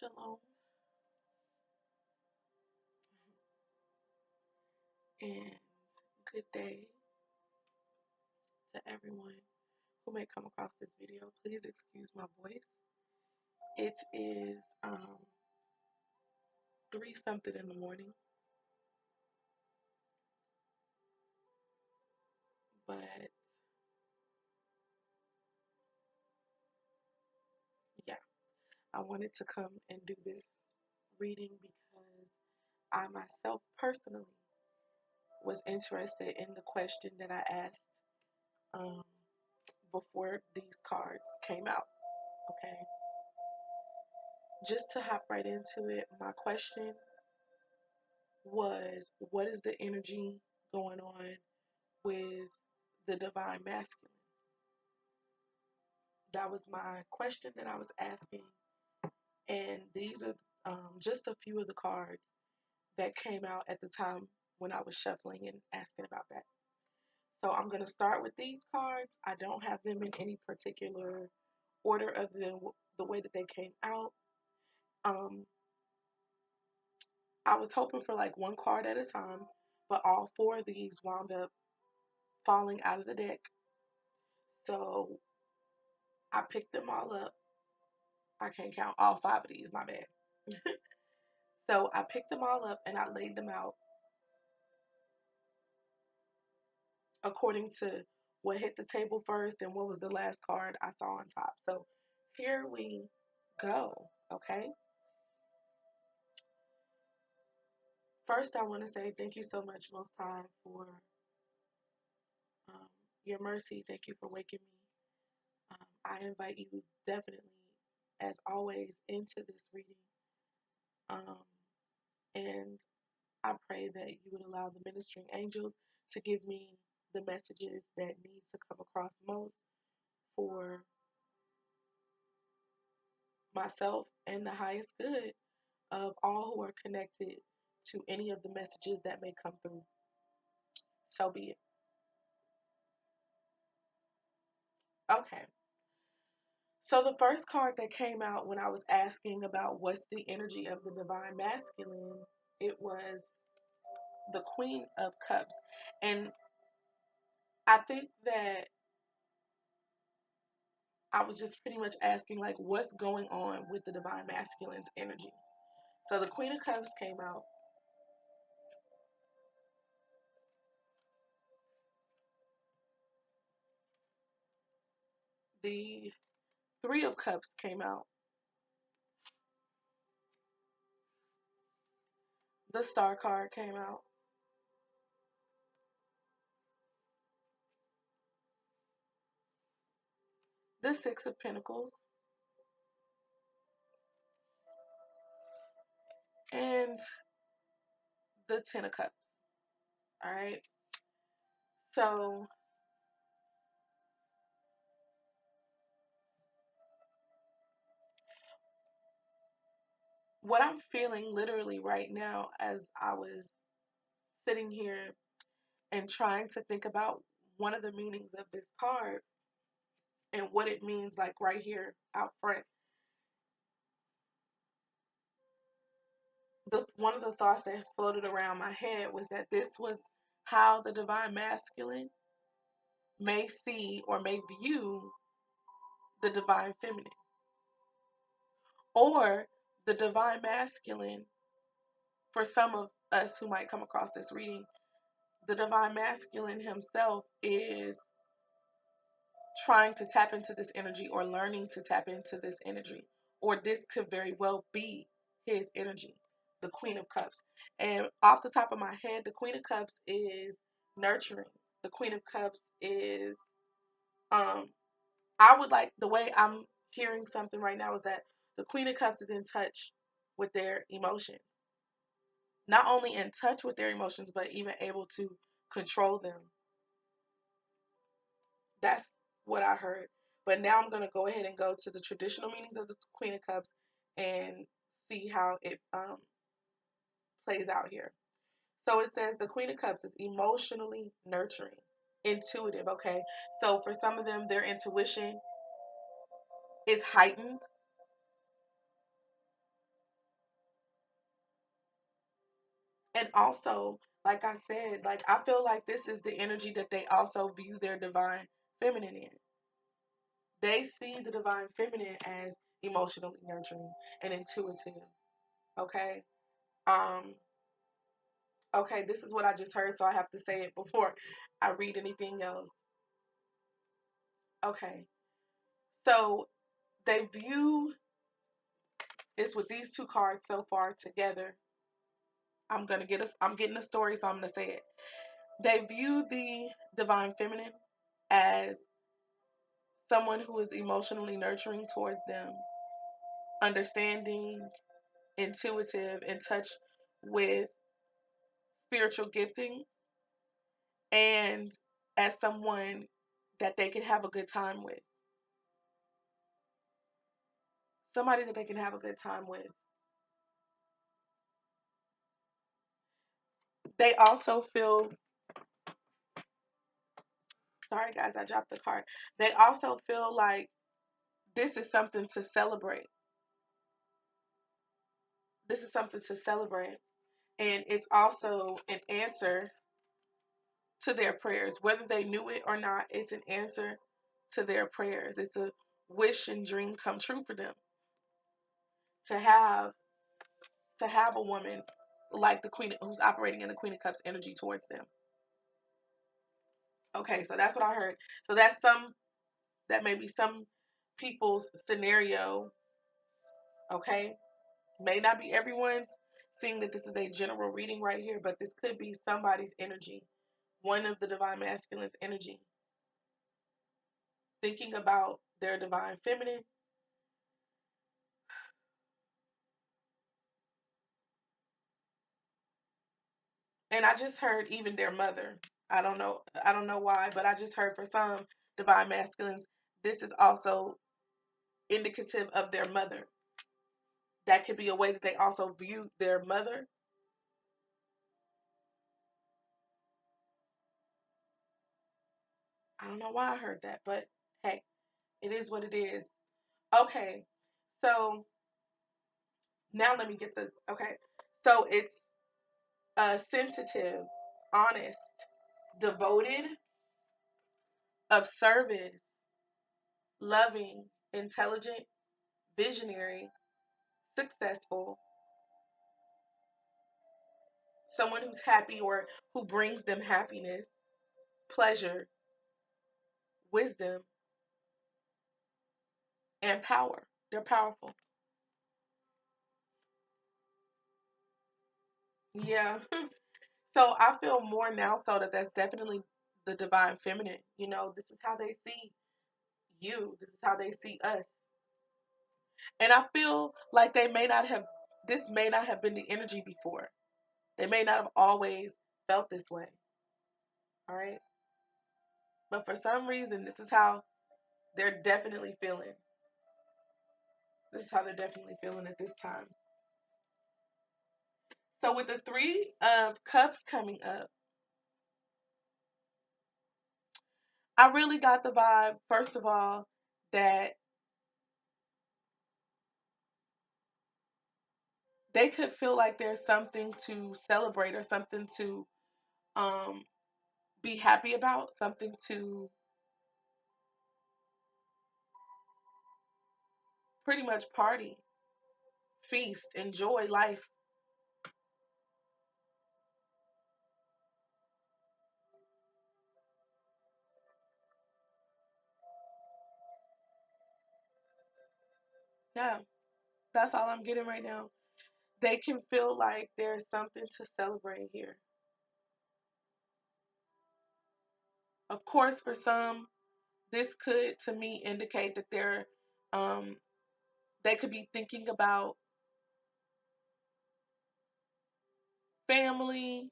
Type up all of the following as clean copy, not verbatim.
Shalom and good day to everyone who may come across this video. Please excuse my voice. It is 3 something in the morning, but yeah, I wanted to come and do this reading because I myself personally was interested in the question that I asked um, before these cards came out. Okay, just to hop right into it, my question was, what is the energy going on with the divine masculine? That was my question that I was asking, and these are just a few of the cards that came out at the time when I was shuffling and asking about that. So I'm going to start with these cards. I don't have them in any particular order other than the way that they came out. Um, I was hoping for like one card at a time, but all 4 of these wound up falling out of the deck. So I picked them all up. I can't count all 5 of these, my bad. So I picked them all up and I laid them out according to what hit the table first and what was the last card I saw on top. So here we go, okay? First, I want to say thank you so much, Most High, for um, your mercy. Thank you for waking me. I invite you definitely, as always, into this reading. Um, and I pray that you would allow the ministering angels to give me the messages that need to come across most for myself and the highest good of all who are connected to any of the messages that may come through. So be it. Okay. So the first card that came out when I was asking about what's the energy of the divine masculine, it was the Queen of Cups. And I think that I was just pretty much asking, like, what's going on with the divine masculine's energy. So the Queen of Cups came out. The Three of Cups came out. The Star card came out. The Six of Pentacles. And the Ten of Cups. All right. So what I'm feeling literally right now as I was sitting here and trying to think about one of the meanings of this card and what it means, like right here out front. One of the thoughts that floated around my head was that this was how the divine masculine may see or may view the divine feminine, or the divine masculine. For some of us who might come across this reading, the divine masculine himself is trying to tap into this energy or learning to tap into this energy, or this could very well be his energy, the Queen of Cups. And off the top of my head, the Queen of Cups is nurturing. The Queen of Cups is um I would like, the way I'm hearing something right now is that the Queen of Cups is in touch with their emotions, not only in touch with their emotions but even able to control them. That's what I heard. But now I'm going to go ahead and go to the traditional meanings of the Queen of Cups and see how it plays out here. So it says the Queen of Cups is emotionally nurturing, intuitive. Okay. So for some of them, their intuition is heightened. And also, like I said, like I feel like this is the energy that they also view their divine feminine in. They see the divine feminine as emotionally nurturing and intuitive. Okay. Um, okay, this is what I just heard, so I have to say it before I read anything else. Okay. So they view it's with these two cards so far together. I'm getting a story, so I'm gonna say it. They view the divine feminine as someone who is emotionally nurturing towards them, understanding, intuitive, in touch with spiritual gifting, and as someone that they can have a good time with. Somebody that they can have a good time with. They also feel, sorry guys, I dropped the card. They also feel like this is something to celebrate. This is something to celebrate. And it's also an answer to their prayers. Whether they knew it or not, it's an answer to their prayers. It's a wish and dream come true for them to have a woman like the queen who's operating in the Queen of Cups energy towards them. Okay, so that's what I heard. So that may be some people's scenario. Okay, may not be everyone's, seeing that this is a general reading right here, but this could be somebody's energy, one of the divine masculine's energy, thinking about their divine feminine. And I just heard even their mother. I don't know why, but I just heard for some divine masculines, this is also indicative of their mother. That could be a way that they also view their mother. I don't know why I heard that, but hey, it is what it is. Okay, so now let me get the okay. So it's sensitive, honest, devoted, of service, loving, intelligent, visionary, successful, someone who's happy or who brings them happiness, pleasure, wisdom, and power. They're powerful. Yeah. So I feel more now so that that's definitely the divine feminine. You know, this is how they see you. This is how they see us. And I feel like this may not have been the energy before. They may not have always felt this way. All right. But for some reason, this is how they're definitely feeling. This is how they're definitely feeling at this time. So with the Three of Cups coming up, I really got the vibe, first of all, that they could feel like there's something to celebrate or something to um, be happy about, something to pretty much party, feast, enjoy life. Yeah, that's all I'm getting right now. They can feel like there's something to celebrate here. Of course, for some, this could to me indicate that um, they could be thinking about family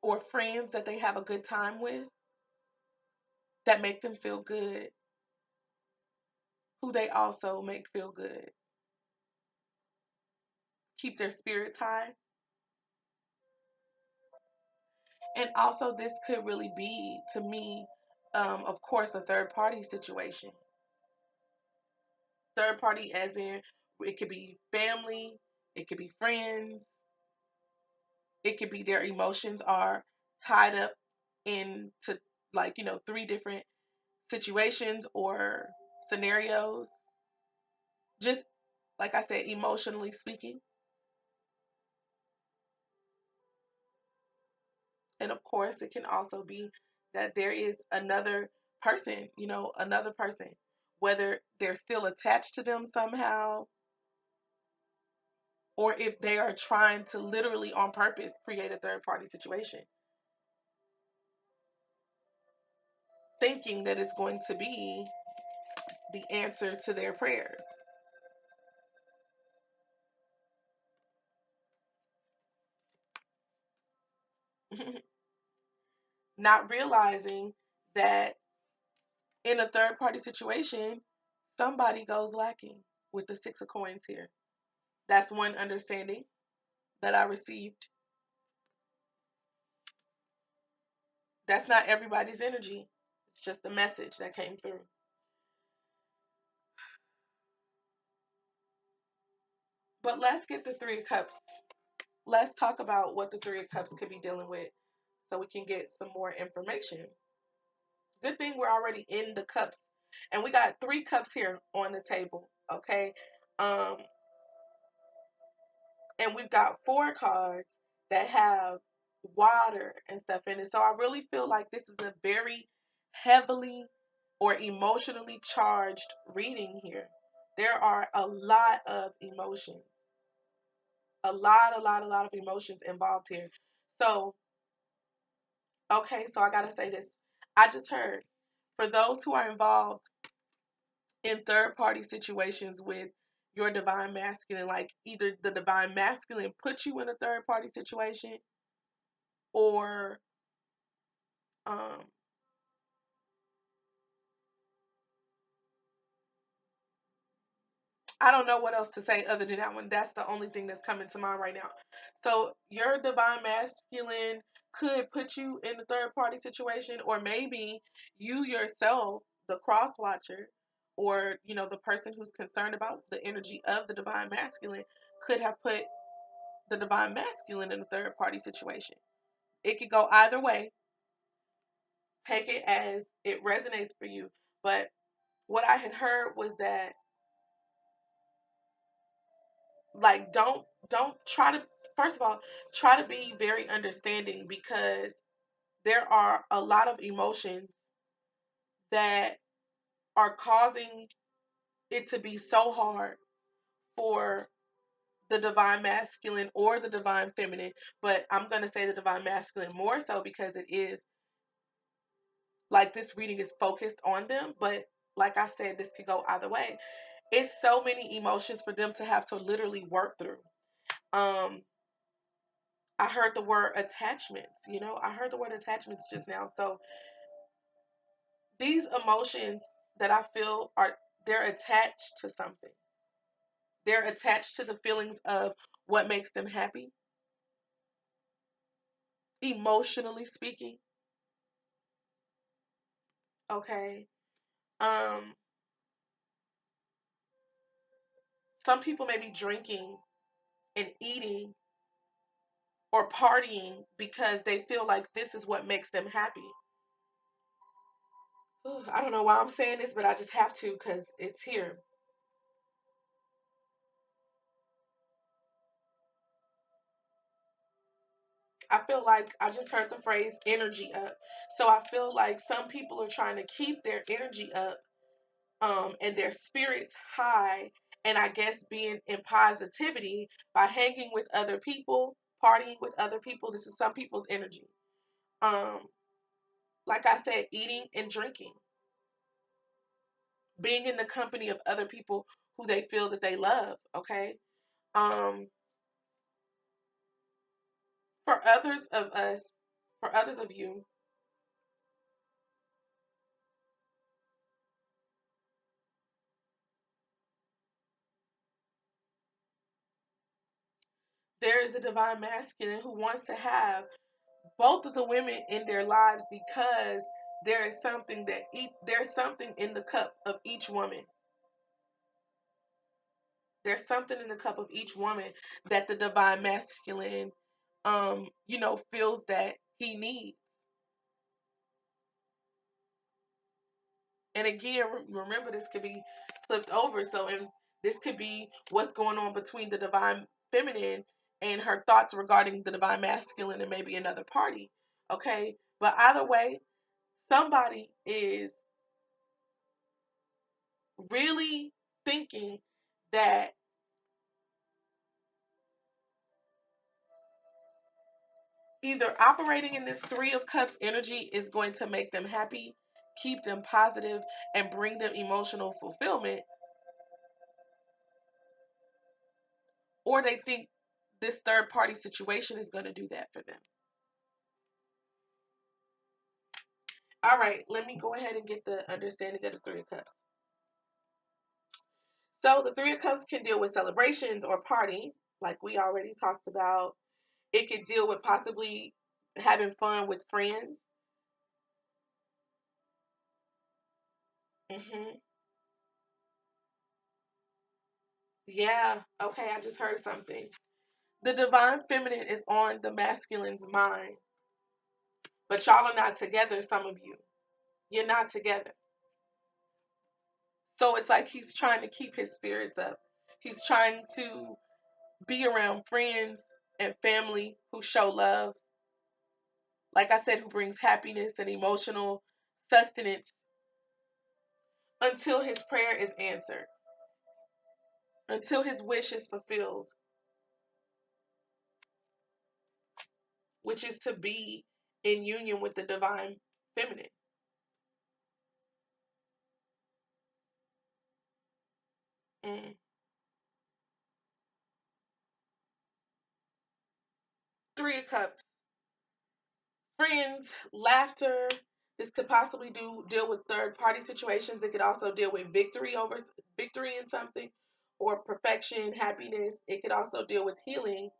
or friends that they have a good time with that make them feel good, who they also make feel good, keep their spirits high. And also, this could really be, to me, of course, a third party situation. Third party, as in It could be family, it could be friends, it could be their emotions are tied up into, like, three different situations or scenarios. Just like I said, emotionally speaking. And of course, it can also be that there is another person, another person, whether they're still attached to them somehow, or if they are trying to literally on purpose create a third party situation, thinking that it's going to be the answer to their prayers. Not realizing that in a third party situation, somebody goes lacking with the Six of Coins here. That's one understanding that I received. That's not everybody's energy. It's just a message that came through. But let's get the Three of Cups. Let's talk about what the Three of Cups could be dealing with so we can get some more information. Good thing we're already in the cups. And we got three cups here on the table, okay? Um, and we've got four cards that have water and stuff in it. So I really feel like this is a very heavily or emotionally charged reading here. There are a lot of emotions, a lot of emotions involved here. So, okay, so I gotta say this. I just heard, for those who are involved in third party situations with your divine masculine, like either the divine masculine put you in a third party situation, or um I don't know what else to say other than that one. That's the only thing that's coming to mind right now. So your divine masculine could put you in a third party situation, or maybe you yourself, the cross watcher, or the person who's concerned about the energy of the divine masculine, could have put the divine masculine in a third party situation. It could go either way. Take it as it resonates for you. But what I had heard was that, like, don't try to, first of all, try to be very understanding, because there are a lot of emotions that are causing it to be so hard for the divine masculine or the divine feminine, but I'm going to say the divine masculine more so, because it is like this reading is focused on them. But like I said, this could go either way. It's so many emotions for them to have to literally work through. um I heard the word attachments. I heard the word attachments just now. So these emotions that I feel are, they're attached to something. They're attached to the feelings of what makes them happy, emotionally speaking. Okay. Um, some people may be drinking and eating or partying because they feel like this is what makes them happy. I don't know why I'm saying this, but I just have to because it's here. I feel like I just heard the phrase energy up. So I feel like some people are trying to keep their energy up, and their spirits high, and I guess being in positivity by hanging with other people, partying with other people. This is some people's energy. Um, like I said, eating and drinking, being in the company of other people who they feel that they love, okay? Um, for others of us, for others of you, there is a divine masculine who wants to have both of the women in their lives, because there is something there's something in the cup of each woman. There's something in the cup of each woman that the divine masculine, feels that he needs. And again, remember, this could be flipped over. So, and this could be what's going on between the divine feminine and her thoughts regarding the divine masculine and maybe another party. Okay. But either way, somebody is really thinking that either operating in this Three of Cups energy is going to make them happy, keep them positive, and bring them emotional fulfillment, or they think this third party situation is going to do that for them. All right, let me go ahead and get the understanding of the Three of Cups. So the Three of Cups can deal with celebrations or party, like we already talked about. It could deal with possibly having fun with friends. hmm Yeah, okay, I just heard something. The divine feminine is on the masculine's mind, but y'all are not together, some of you. You're not together. So it's like he's trying to keep his spirits up. He's trying to be around friends and family who show love. Like I said, who brings happiness and emotional sustenance until his prayer is answered, until his wish is fulfilled, which is to be in union with the divine feminine. Mm. Three of Cups. Friends, laughter. This could possibly deal with third party situations. It could also deal with victory in something, or perfection, happiness. It could also deal with healing,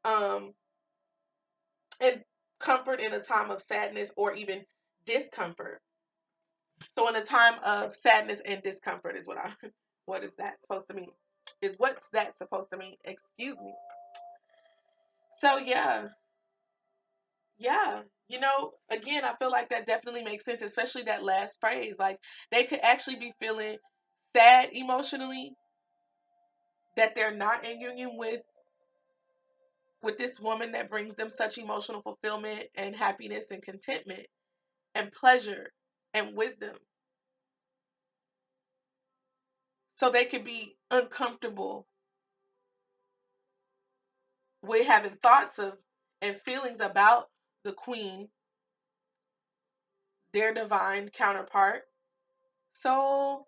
um, and comfort in a time of sadness or even discomfort. So in a time of sadness and discomfort is what is that supposed to mean? Is what's that supposed to mean? Excuse me. So yeah, again, I feel like that definitely makes sense, especially that last phrase. Like, they could actually be feeling sad emotionally that they're not in union with this woman that brings them such emotional fulfillment and happiness and contentment and pleasure and wisdom. So they could be uncomfortable with having thoughts of and feelings about the queen, their divine counterpart. So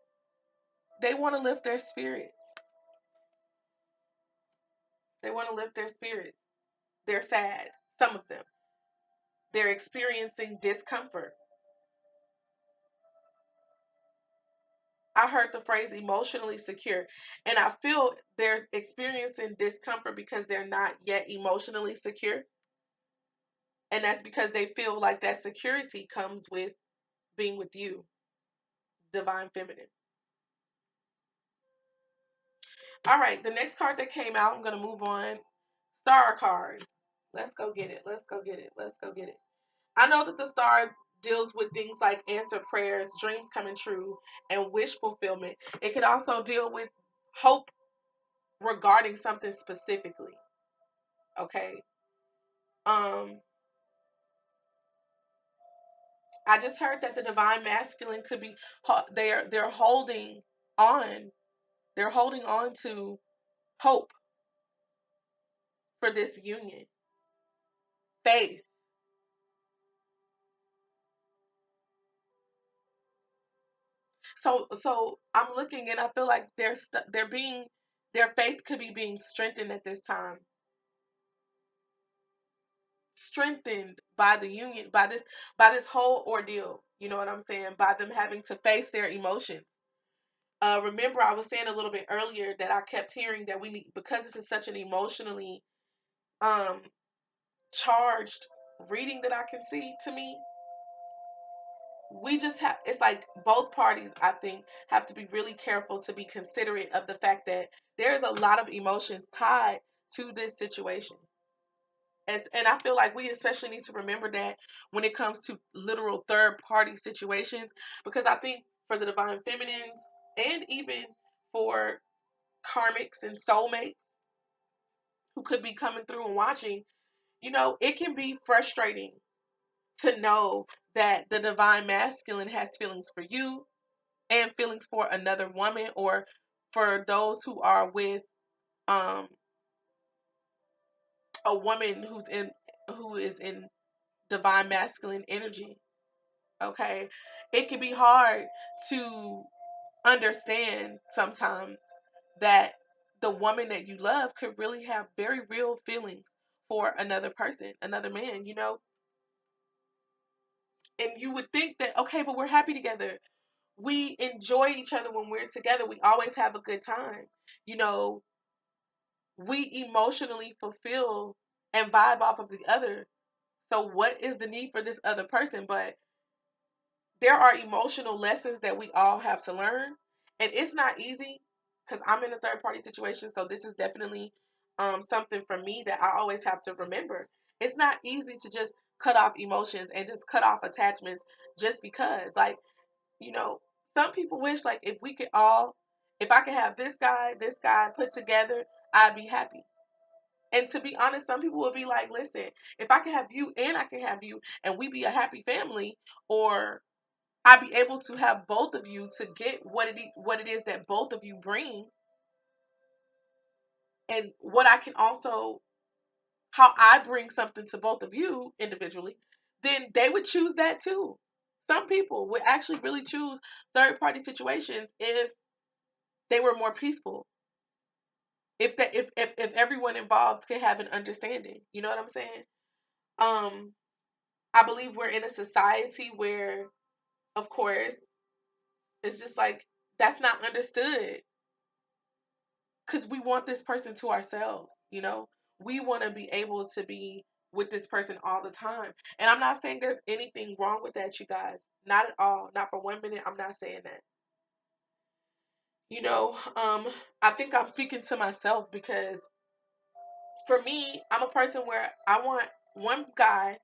they want to lift their spirits. They want to lift their spirits. They're sad, some of them. They're experiencing discomfort. I heard the phrase emotionally secure, and I feel they're experiencing discomfort because they're not yet emotionally secure. And that's because they feel like that security comes with being with you, divine feminine. All right, the next card that came out, I'm going to move on. Star card. Let's go get it. Let's go get it. Let's go get it. I know that the star deals with things like answered prayers, dreams coming true, and wish fulfillment. It could also deal with hope regarding something specifically. Okay. Um, I just heard that the divine masculine could be they're holding on. They're holding on to hope for this union. Faith. So I'm looking and I feel like their faith could be being strengthened at this time, strengthened by the union, by this whole ordeal. You know what I'm saying? By them having to face their emotions. Remember, I was saying a little bit earlier that I kept hearing that we need, because this is such an emotionally um charged reading that I can see to me. we just have, it's like both parties, I think, have to be really careful to be considerate of the fact that there's a lot of emotions tied to this situation. And I feel like we especially need to remember that when it comes to literal third party situations, because I think for the divine feminines and even for karmics and soulmates who could be coming through and watching, it can be frustrating to know that the divine masculine has feelings for you and feelings for another woman, or for those who are with um a woman who is in divine masculine energy. Okay, it can be hard to understand sometimes that the woman that you love could really have very real feelings for another person, another man. And you would think that, okay, but we're happy together, we enjoy each other when we're together, we always have a good time, you know we emotionally fulfill and vibe off of the other. So what is the need for this other person? But there are emotional lessons that we all have to learn, and it's not easy, because I'm in a third party situation. So this is definitely something for me that I always have to remember. It's not easy to just cut off emotions and just cut off attachments just because, like, you know some people wish, like, if I could have this guy put together, I'd be happy. And to be honest, some people will be like, listen, if I can have you and I can have you and we be a happy family, or I be able to have both of you to get what it is that both of you bring, and what I can also, how I bring something to both of you individually, then they would choose that too. Some people would actually really choose third party situations if they were more peaceful. If everyone involved could have an understanding. You know what I'm saying? Um I believe we're in a society where, of course, it's just like that's not understood, because we want this person to ourselves. We want to be able to be with this person all the time. And I'm not saying there's anything wrong with that, you guys. Not at all. Not for 1 minute. I'm not saying that. You know, um, I think I'm speaking to myself, because for me, I'm a person where I want one guy,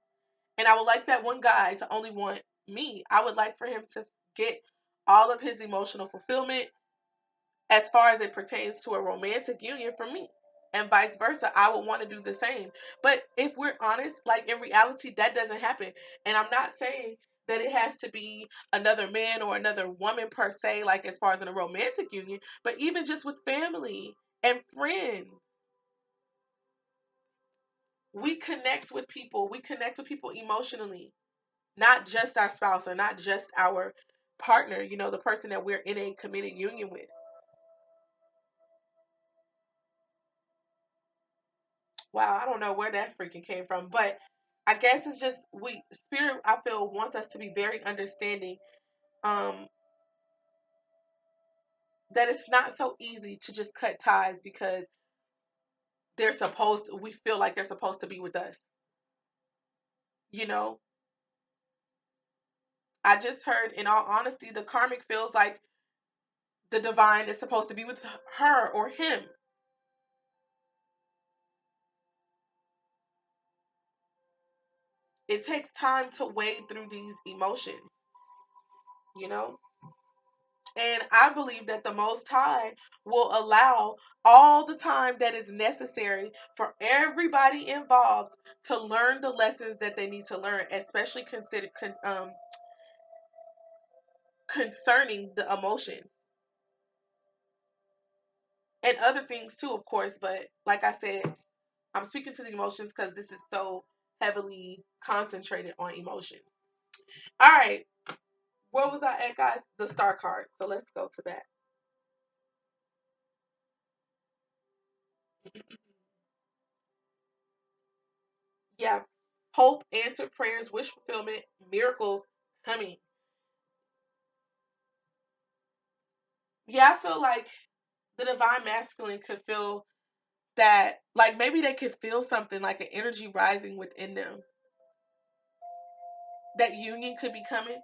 and I would like that one guy to only want me. I would like for him to get all of his emotional fulfillment as far as it pertains to a romantic union for me. And vice versa, I would want to do the same. But if we're honest, like, in reality, that doesn't happen. And I'm not saying that it has to be another man or another woman per se, like as far as in a romantic union, but even just with family and friends. We connect with people emotionally, not just our spouse or not just our partner, the person that we're in a committed union with. Wow, I don't know where that freaking came from, but I guess it's just, we spirit, I feel, wants us to be very understanding, um that it's not so easy to just cut ties because we feel like they're supposed to be with us. You know, I just heard, in all honesty, the karmic feels like the divine is supposed to be with her or him. It takes time to wade through these emotions, you know? And I believe that the Most High will allow all the time that is necessary for everybody involved to learn the lessons that they need to learn, especially concerning the emotions and other things too, of course. But like I said, I'm speaking to the emotions because this is so heavily concentrated on emotions. All right, where was I at, guys? The star card. So let's go to that. Yeah, hope, answered prayers, wish fulfillment, miracles coming. Yeah, I feel like the divine masculine could feel that, like, maybe they could feel something like an energy rising within them. That union could be coming.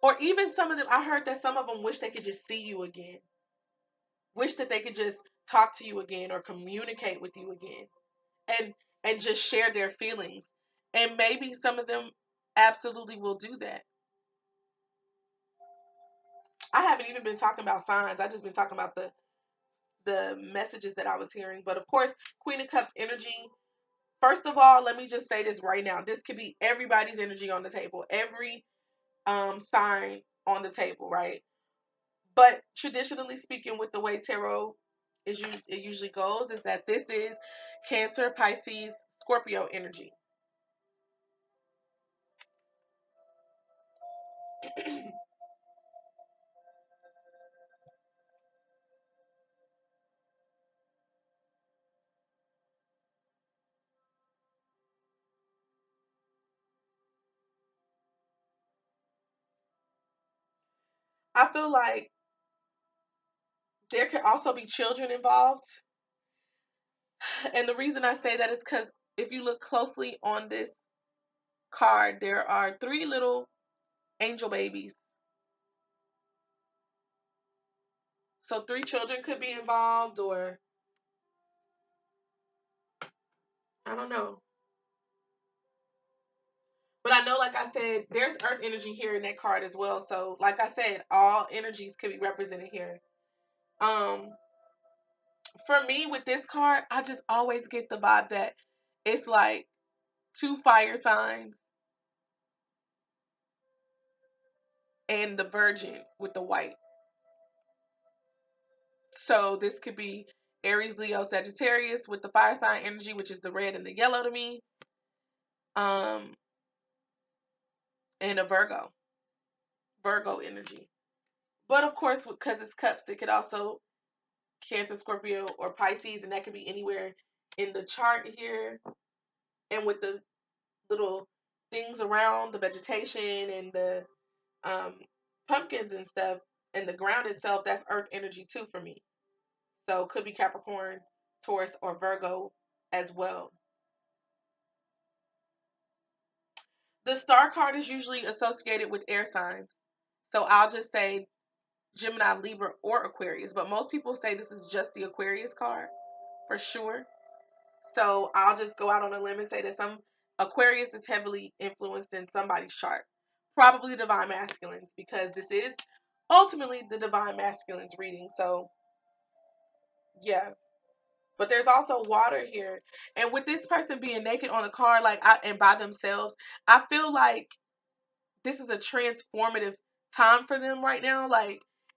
Or even some of them, I heard that some of them wish they could just see you again. Wish that they could just talk to you again or communicate with you again. And just share their feelings. And maybe some of them absolutely will do that. I haven't even been talking about signs. I just been talking about the messages that I was hearing. But of course, Queen of Cups energy. First of all, let me just say this right now. This could be everybody's energy on the table. Every sign on the table, right? But traditionally speaking, with the way tarot it usually goes, is that this is Cancer, Pisces, Scorpio energy. I feel like there could also be children involved. And the reason I say that is because if you look closely on this card, there are 3 little angel babies. So 3 children could be involved, or I don't know. But I know, like I said, there's earth energy here in that card as well. So, like I said, all energies could be represented here. Um, for me with this card, I just always get the vibe that it's like 2 fire signs and the Virgin with the white. So this could be Aries, Leo, Sagittarius with the fire sign energy, which is the red and the yellow to me. And a Virgo energy. But of course, because it's cups, it could also Cancer, Scorpio, or Pisces, and that could be anywhere in the chart here. And with the little things around the vegetation and the um, pumpkins and stuff, and the ground itself, that's earth energy too for me. So it could be Capricorn, Taurus, or Virgo as well. The star card is usually associated with air signs. So I'll just say Gemini, Libra, or Aquarius. But most people say this is just the Aquarius card for sure. So I'll just go out on a limb and say that some Aquarius is heavily influenced in somebody's chart. Probably divine masculines, because this is ultimately the divine masculines reading. So yeah. But there's also water here. And with this person being naked on a card, and by themselves, I feel like this is a transformative time for them right now.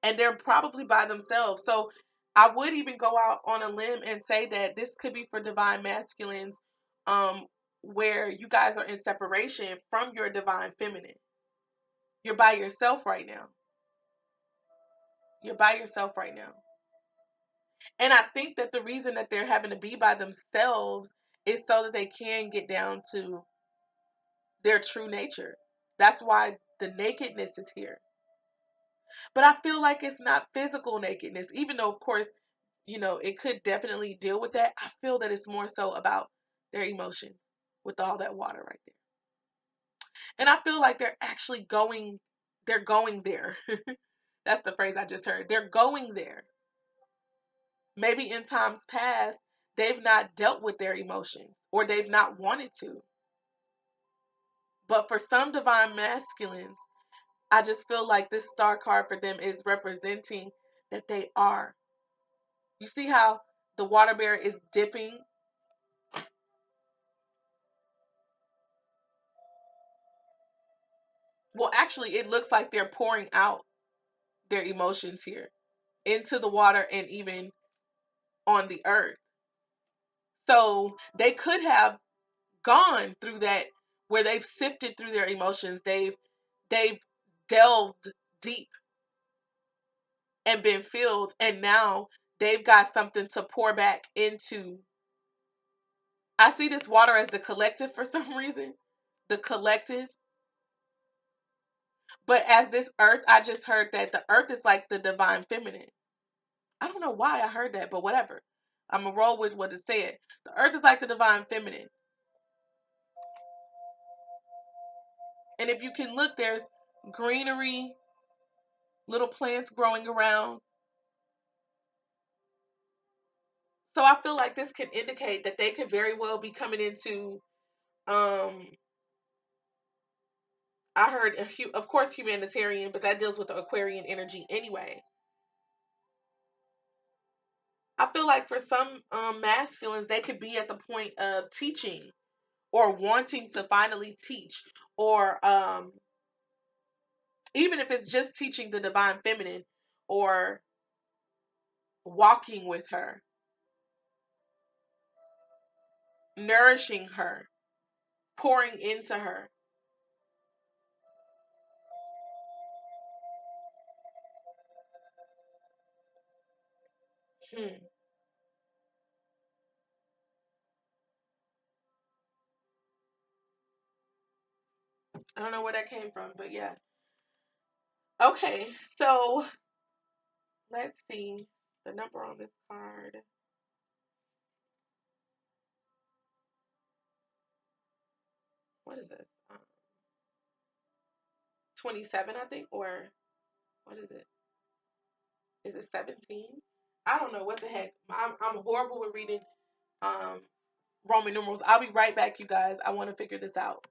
And they're probably by themselves. So I would even go out on a limb and say that this could be for divine masculines, where you guys are in separation from your divine feminine. You're by yourself right now. You're by yourself right now. And I think that the reason that they're having to be by themselves is so that they can get down to their true nature. That's why the nakedness is here. But I feel like it's not physical nakedness, even though, of course, it could definitely deal with that. I feel that it's more so about their emotions with all that water right there. And I feel like they're going there. That's the phrase I just heard. They're going there. Maybe in times past, they've not dealt with their emotions or they've not wanted to. But for some divine masculines, I just feel like this star card for them is representing that they are. You see how the water bear is dipping? Well, actually, it looks like they're pouring out their emotions here into the water and even on the earth. So they could have gone through that, where they've sifted through their emotions. They've delved deep and been filled, and now they've got something to pour back into. I see this water as the collective for some reason. The collective. But as this earth, I just heard that the earth is like the divine feminine. I don't know why I heard that, but whatever. I'm going to roll with what it said. The earth is like the divine feminine. And if you can look, there's greenery, little plants growing around. So I feel like this can indicate that they could very well be coming into, um, I heard, of course, humanitarian, but that deals with the Aquarian energy anyway. I feel like for some masculines, they could be at the point of teaching or wanting to finally teach, or even if it's just teaching the divine feminine or walking with her, nourishing her, pouring into her. Hmm. I don't know where that came from, but yeah. Okay, so let's see the number on this card. What is this? 27, I think, or what is it? Is it 17? I don't know what the heck. I'm horrible with reading um, Roman numerals. I'll be right back, you guys. I want to figure this out.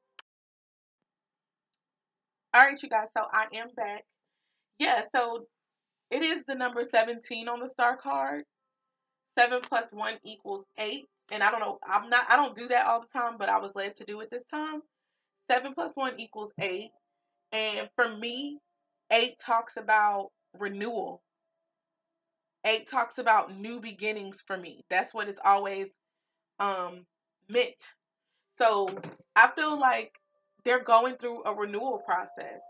All right, you guys. So I am back. Yeah, so it is the number 17 on the star card. 7 plus 1 equals 8. And I don't know, I don't do that all the time, but I was led to do it this time. 7 plus 1 equals 8. And for me, 8 talks about renewal. 8 talks about new beginnings for me. That's what it's always um meant. So I feel like they're going through a renewal process.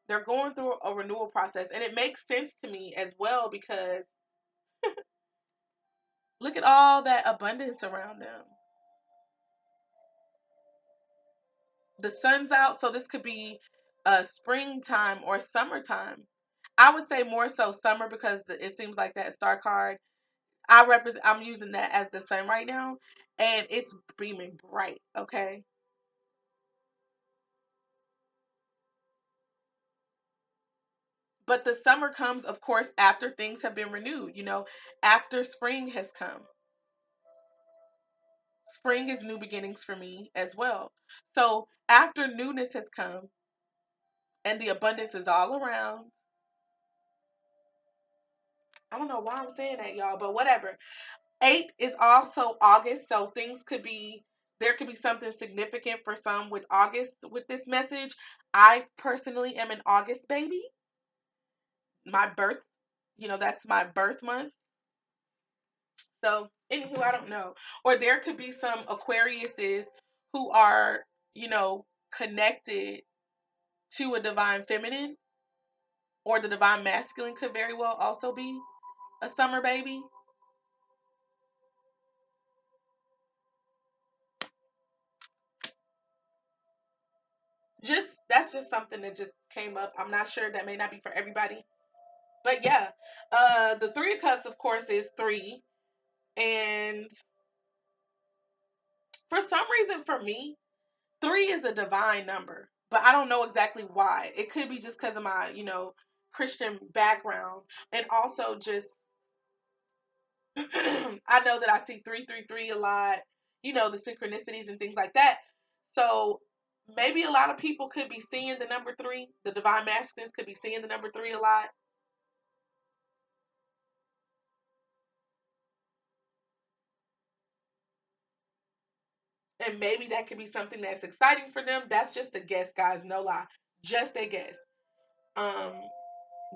They're going through a renewal process. And it makes sense to me as well because look at all that abundance around them. The sun's out, so this could be springtime or summertime. I would say more so summer because it seems like that star card. I'm using that as the sun right now, and it's beaming bright. Okay, but the summer comes, of course, after things have been renewed. After spring has come. Spring is new beginnings for me as well. So after newness has come and the abundance is all around. I don't know why I'm saying that, y'all, but whatever. 8 is also August, so there could be something significant for some with August with this message. I personally am an August baby. My birth, that's my birth month. So, anywho, I don't know. Or there could be some Aquariuses who are, connected to a divine feminine, or the divine masculine could very well also be a summer baby. That's just something that just came up. I'm not sure, that may not be for everybody. But yeah, the Three of Cups, of course, is 3. And for some reason, for me, 3 is a divine number. But I don't know exactly why. It could be just because of my, Christian background. And also just, I know that I see 333 a lot, the synchronicities and things like that. So maybe a lot of people could be seeing the number 3. The divine masculines could be seeing the number 3 a lot. And maybe that could be something that's exciting for them. That's just a guess, guys. No lie. Just a guess. Um,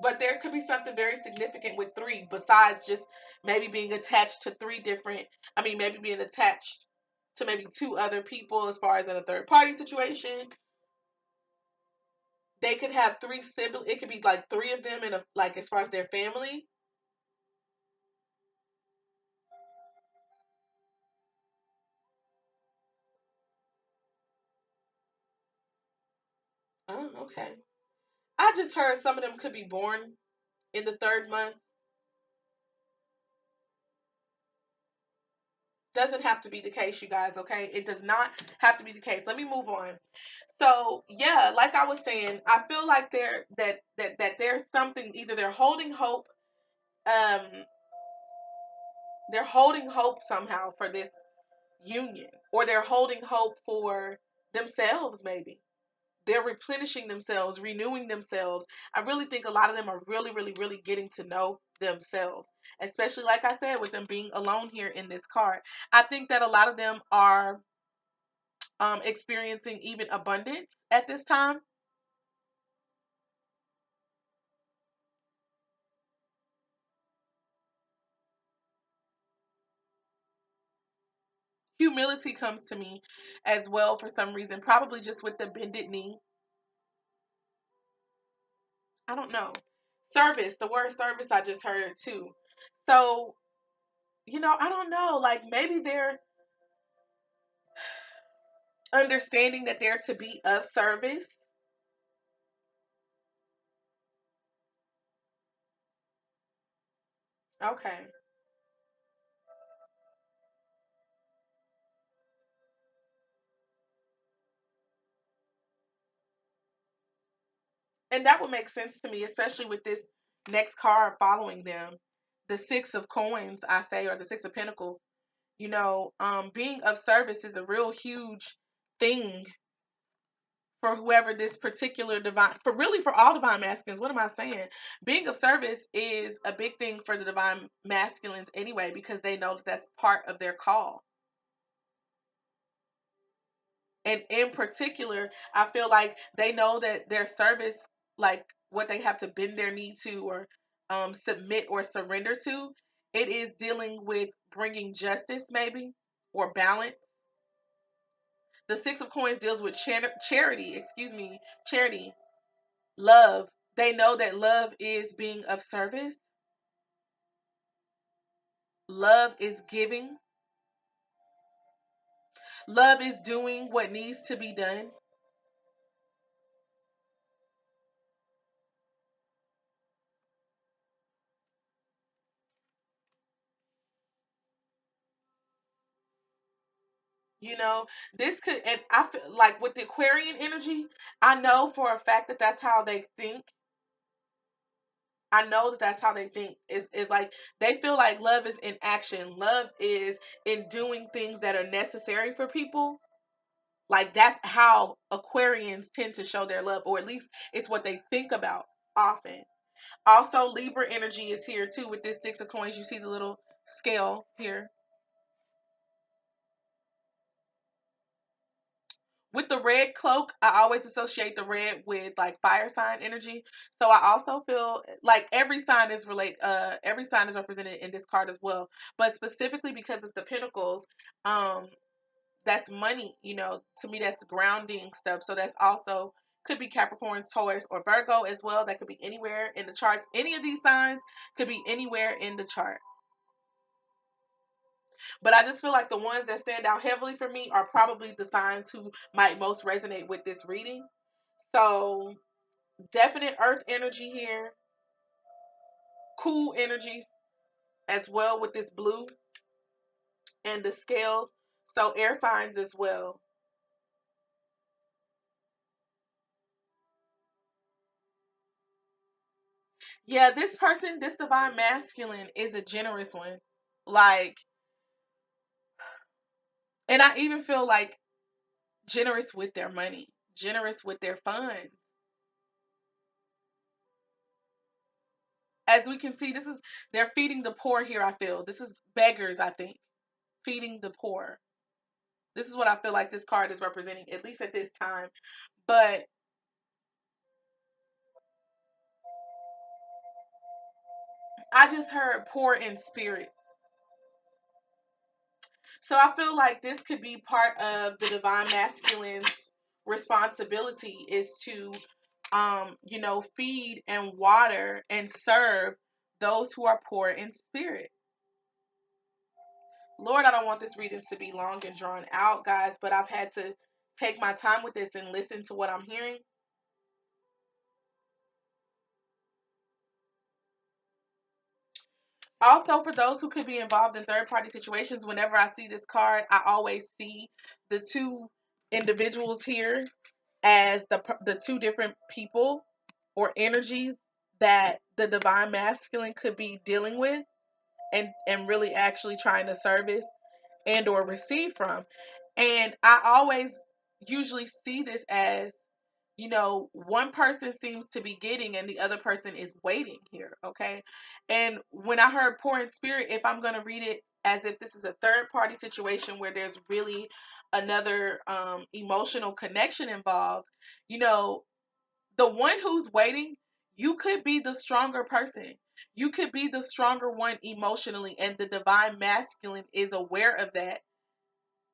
but there could be something very significant with 3 besides just maybe being attached to 3 different, maybe being attached to maybe 2 other people as far as in a third party situation. They could have 3 siblings. It could be like 3 of them in like as far as their family. Oh, okay. I just heard some of them could be born in the 3rd month. Doesn't have to be the case, you guys, okay? It does not have to be the case. Let me move on. So, yeah, like I was saying, I feel like that there's something, either um they're holding hope somehow for this union, or they're holding hope for themselves, maybe. They're replenishing themselves, renewing themselves. I really think a lot of them are really, really, really getting to know themselves, especially, like I said, with them being alone here in this card. I think that a lot of them are experiencing even abundance at this time. Humility comes to me as well for some reason, probably just with the bended knee. I don't know. Service, the word service, I just heard too. So, I don't know. Like, maybe they're understanding that they're to be of service. Okay. And that would make sense to me, especially with this next card following them. The Six of Coins, I say, or the Six of Pentacles. Being of service is a real huge thing for whoever this particular divine, for really for all divine masculines. What am I saying? Being of service is a big thing for the divine masculines anyway, because they know that that's part of their call. And in particular, I feel like they know that their service, like what they have to bend their knee to, or submit or surrender to, it is dealing with bringing justice, maybe, or balance. The Six of Coins deals with charity, charity, love. They know that love is being of service, love is giving, love is doing what needs to be done. You know, this could, and I feel like with the Aquarian energy, I know for a fact that that's how they think. I know that that's how they think. Is like they feel like love is in action. Love is in doing things that are necessary for people. Like that's how Aquarians tend to show their love, or at least it's what they think about often. Also, Libra energy is here too with this Six of Coins. You see the little scale here. With the red cloak, I always associate the red with like fire sign energy. So I also feel like every sign is represented in this card as well. But specifically because it's the pentacles, um, that's money, to me that's grounding stuff. So that's also could be Capricorn, Taurus, or Virgo as well. That could be anywhere in the charts. Any of these signs could be anywhere in the chart. But I just feel like the ones that stand out heavily for me are probably the signs who might most resonate with this reading. So, definite earth energy here, cool energies as well with this blue and the scales. So, air signs as well. Yeah, this person, this divine masculine, is a generous one. Like, and I even feel like generous with their money, generous with their funds. As we can see, they're feeding the poor here, I feel. This is beggars, I think. Feeding the poor. This is what I feel like this card is representing, at least at this time. But I just heard poor in spirit. So I feel like this could be part of the divine masculine's responsibility is to feed and water and serve those who are poor in spirit. Lord, I don't want this reading to be long and drawn out, guys, but I've had to take my time with this and listen to what I'm hearing. Also, for those who could be involved in third party situations, whenever I see this card, I always see the two individuals here as the two different people or energies that the divine masculine could be dealing with and really actually trying to service and or receive from. And I always usually see this as, one person seems to be getting and the other person is waiting here, okay? And when I heard poor in spirit, if I'm going to read it as if this is a third party situation where there's really another emotional connection involved, you know, the one who's waiting, you could be the stronger person. You could be the stronger one emotionally, and the divine masculine is aware of that.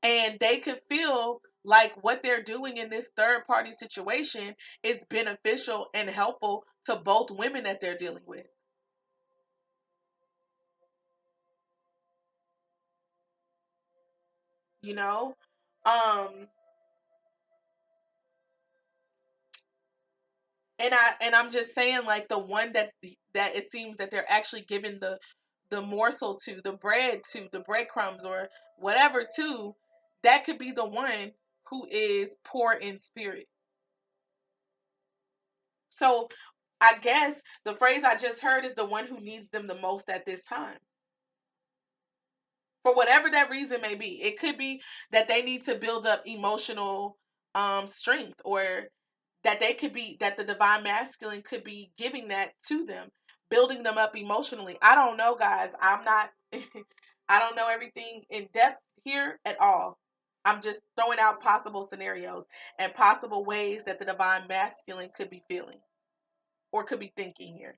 And they could feel like what they're doing in this third party situation is beneficial and helpful to both women that they're dealing with. You know? Um and I'm just saying, like, the one that it seems that they're actually giving the morsel to, the bread to, the breadcrumbs or whatever to, that could be the one who is poor in spirit. So I guess the phrase I just heard is the one who needs them the most at this time. For whatever that reason may be. It could be that they need to build up emotional strength, or that the divine masculine could be giving that to them, building them up emotionally. I don't know, guys. I'm not I don't know everything in depth here at all. I'm just throwing out possible scenarios and possible ways that the divine masculine could be feeling or could be thinking here.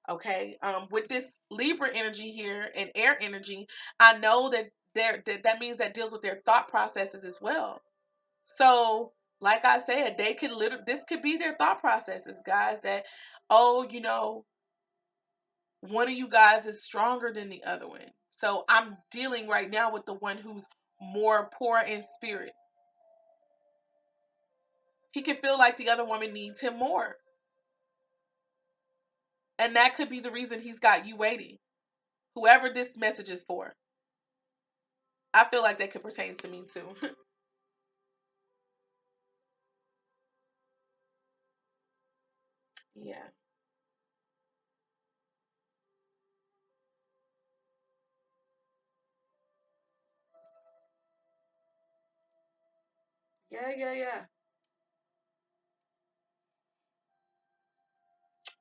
Okay, with this Libra energy here and air energy, I know that that means that deals with their thought processes as well. So, like I said, they could literally, this could be their thought processes, guys. That, oh, one of you guys is stronger than the other one. So I'm dealing right now with the one who's more poor in spirit. He can feel like the other woman needs him more, and that could be the reason he's got you waiting. Whoever this message is for, I feel like that could pertain to me too. Yeah. Yeah, yeah, yeah.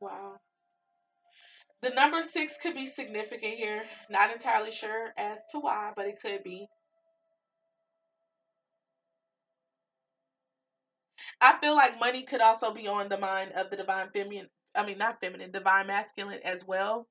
Wow. The number six could be significant here. Not entirely sure as to why, but it could be. I feel like money could also be on the mind of the divine feminine. I mean, not feminine, divine masculine as well.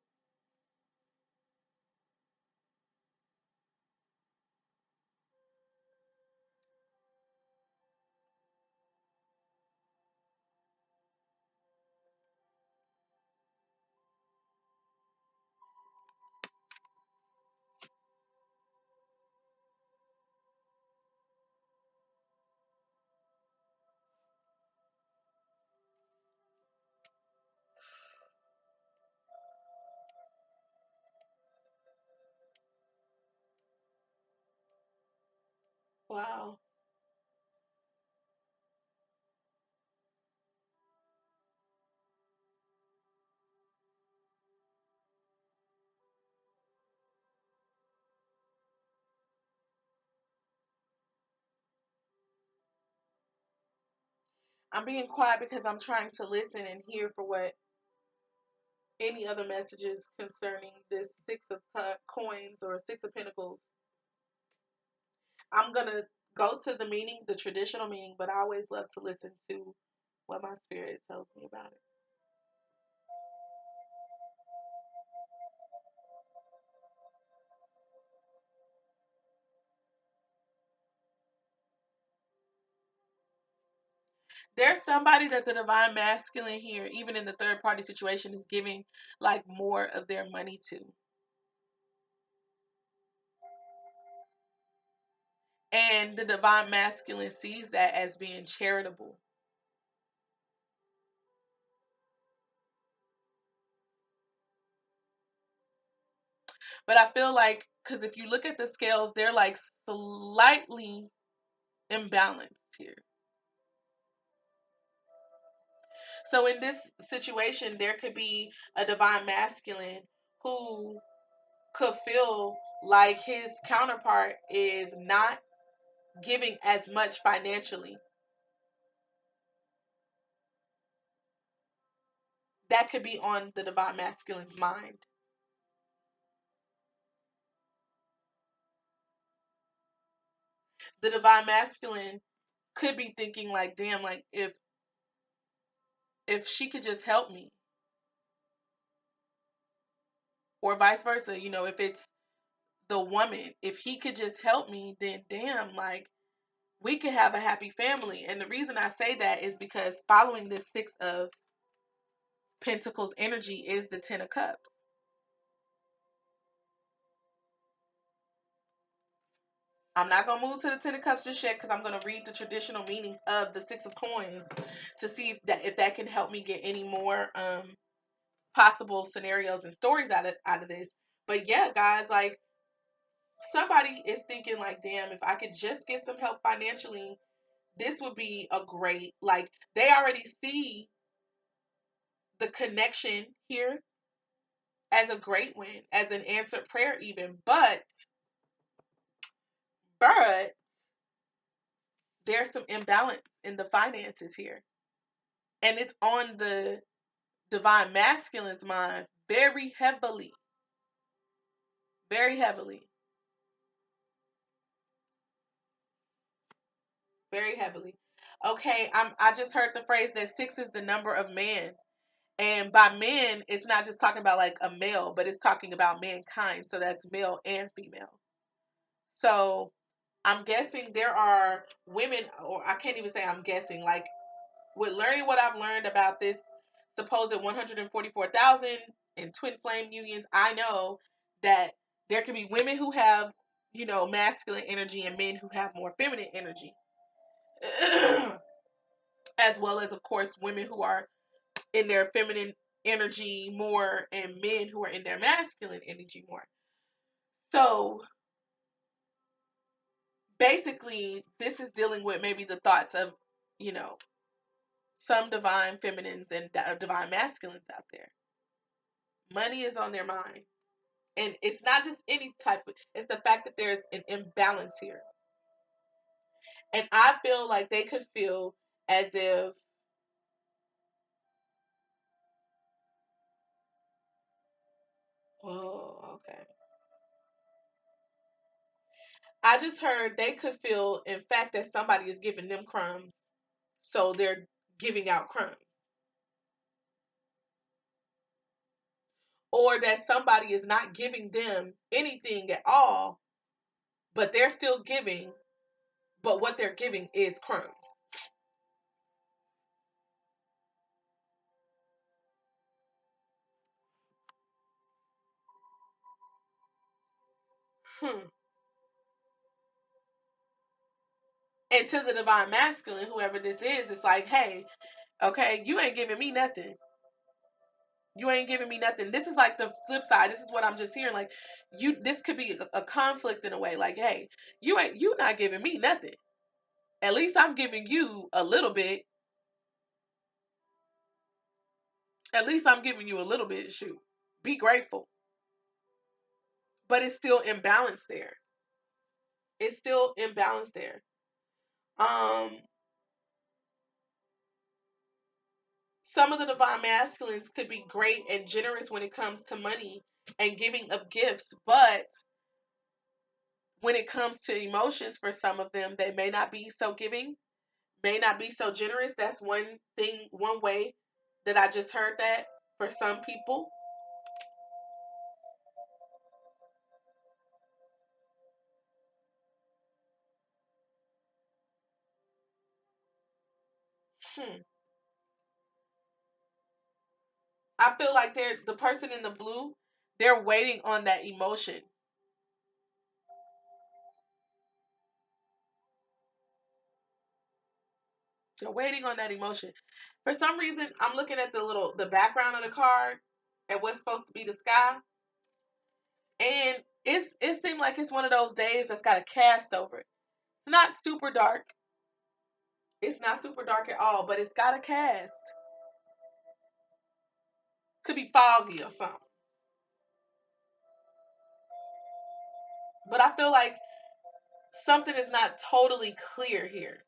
Wow. I'm being quiet because I'm trying to listen and hear for what any other messages concerning this six of coins or six of pentacles. I'm gonna go to the meaning, the traditional meaning, but I always love to listen to what my spirit tells me about it. There's somebody that the divine masculine here, even in the third party situation, is giving like more of their money to. And the divine masculine sees that as being charitable. But I feel like, because if you look at the scales, they're like slightly imbalanced here. So in this situation, there could be a divine masculine who could feel like his counterpart is not giving as much financially. That could be on the divine masculine's mind. The divine masculine could be thinking like, damn, like if she could just help me, or vice versa, if it's the woman, if he could just help me, then damn, like we could have a happy family. And the reason I say that is because following this Six of Pentacles energy is the Ten of Cups. I'm not going to move to the Ten of Cups just yet because I'm going to read the traditional meanings of the Six of Coins to see if that can help me get any more possible scenarios and stories out of this. But yeah, guys, like somebody is thinking like, damn, if I could just get some help financially, this would be a great, like they already see the connection here as a great win, as an answered prayer even, but there's some imbalance in the finances here. And it's on the divine masculine's mind very heavily. Very heavily. Very heavily. Okay, I just heard the phrase that 6 is the number of man. And by men, it's not just talking about like a male, but it's talking about mankind. So that's male and female. So I'm guessing there are women, or I can't even say I'm guessing, like with learning what I've learned about this supposed 144,000 in twin flame unions, I know that there can be women who have, masculine energy and men who have more feminine energy. As well as, of course, women who are in their feminine energy more and men who are in their masculine energy more. So basically, this is dealing with maybe the thoughts of, you know, some divine feminines and divine masculines out there. Money is on their mind. And it's not just any type of, it's the fact that there's an imbalance here. And I feel like they could feel as if, oh, okay. I just heard they could feel, in fact, that somebody is giving them crumbs. So they're giving out crumbs. Or that somebody is not giving them anything at all, but they're still giving, but what they're giving is crumbs. Hmm. And to the divine masculine, whoever this is, it's like, hey, okay, you ain't giving me nothing. You ain't giving me nothing. This is like the flip side. This is what I'm just hearing. Like, this could be a conflict in a way. Like, hey, you not giving me nothing. At least I'm giving you a little bit. At least I'm giving you a little bit. Shoot, be grateful. But it's still imbalanced there. It's still imbalanced there. Um, some of the divine masculines could be great and generous when it comes to money and giving of gifts, but when it comes to emotions, for some of them, they may not be so giving, may not be so generous. That's one thing, one way that I just heard that for some people. Hmm. I feel like they're the person in the blue, they're waiting on that emotion. They're waiting on that emotion. For some reason, I'm looking at the background of the card and what's supposed to be the sky. And it seemed like it's one of those days that's got a cast over it. It's not super dark. It's not super dark at all, but it's got a cast. Could be foggy or something. But I feel like something is not totally clear here.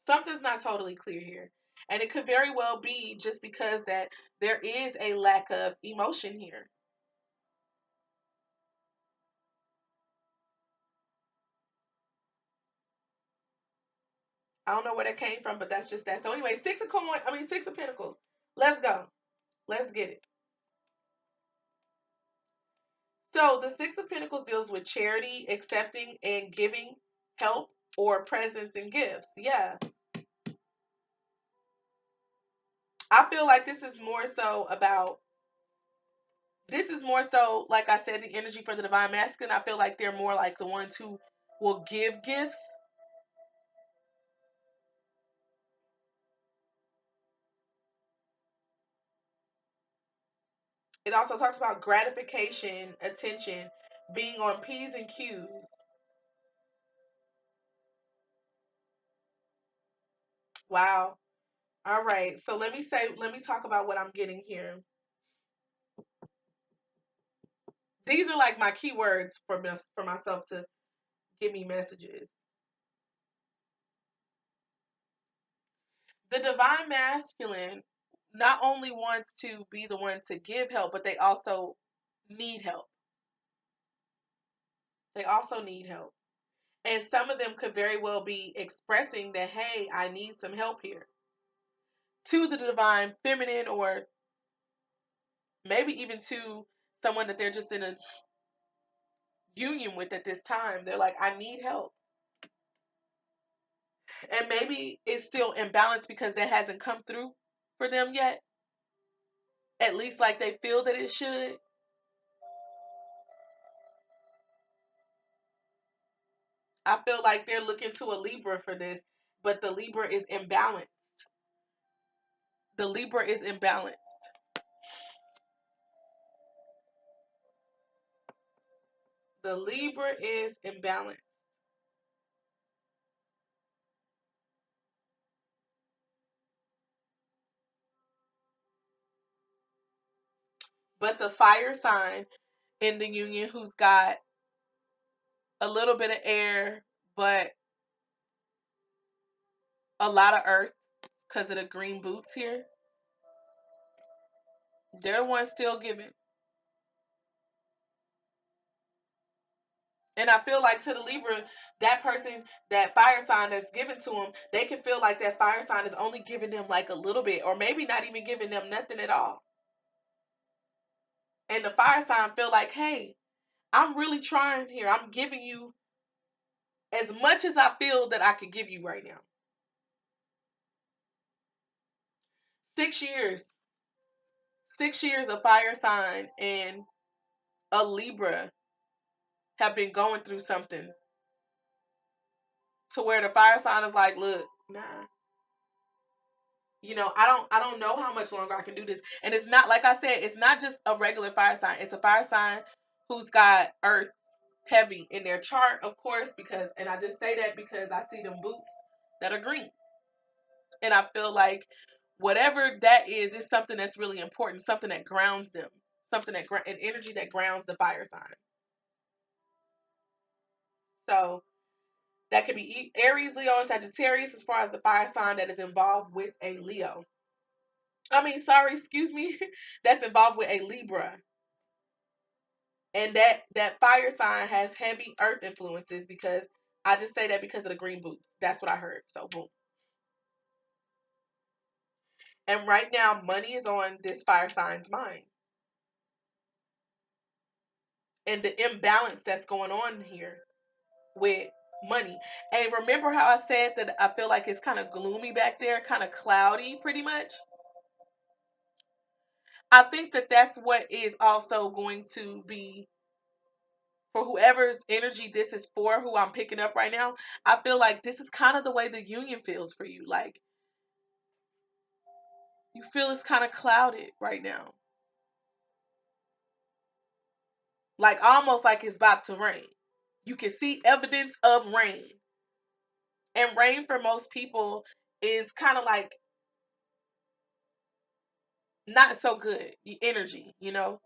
Something's not totally clear here. And it could very well be just because that there is a lack of emotion here. I don't know where that came from, but that's just that. So anyway, Six of Pentacles. Let's go. Let's get it. So the Six of Pentacles deals with charity, accepting and giving help or presents and gifts. Yeah. I feel like this is more so, like I said, the energy for the divine masculine. I feel like they're more like the ones who will give gifts. It also talks about gratification, attention, being on P's and Q's. Wow. All right. So let me talk about what I'm getting here. These are like my keywords for myself to give me messages. The divine masculine not only wants to be the one to give help, but they also need help. They also need help. And some of them could very well be expressing that, hey, I need some help here, to the divine feminine, or maybe even to someone that they're just in a union with at this time. They're like, I need help. And maybe it's still imbalanced because that hasn't come through for them yet. At least like they feel that it should. I feel like they're looking to a Libra for this, but the Libra is imbalanced. The Libra is imbalanced. The Libra is imbalanced. But the fire sign in the union who's got a little bit of air, but a lot of earth because of the green boots here. They're the ones still giving. And I feel like to the Libra, that person, that fire sign that's given to them, they can feel like that fire sign is only giving them like a little bit, or maybe not even giving them nothing at all. And the fire sign feel like, hey, I'm really trying here. I'm giving you as much as I feel that I could give you right now. 6 years. 6 years of fire sign and a Libra have been going through something to where the fire sign is like, look, nah. I don't know how much longer I can do this. And it's not, like I said, it's not just a regular fire sign. It's a fire sign who's got earth heavy in their chart, of course, and I just say that because I see them boots that are green. And I feel like whatever that is something that's really important, something that grounds them, something an energy that grounds the fire sign. So that could be Aries, Leo, and Sagittarius as far as the fire sign that is involved with a Leo. Excuse me, that's involved with a Libra. And that fire sign has heavy earth influences, because I just say that because of the green boots. That's what I heard. So boom. And right now, money is on this fire sign's mind. And the imbalance that's going on here with money. And remember how I said that I feel like it's kind of gloomy back there, kind of cloudy pretty much? I think that that's what is also going to be for whoever's energy this is for, who I'm picking up right now. I feel like this is kind of the way the union feels for you. Like, you feel it's kind of clouded right now. like almost like it's about to rain. You can see evidence of rain. And rain for most people is kind of like not so good energy, you know?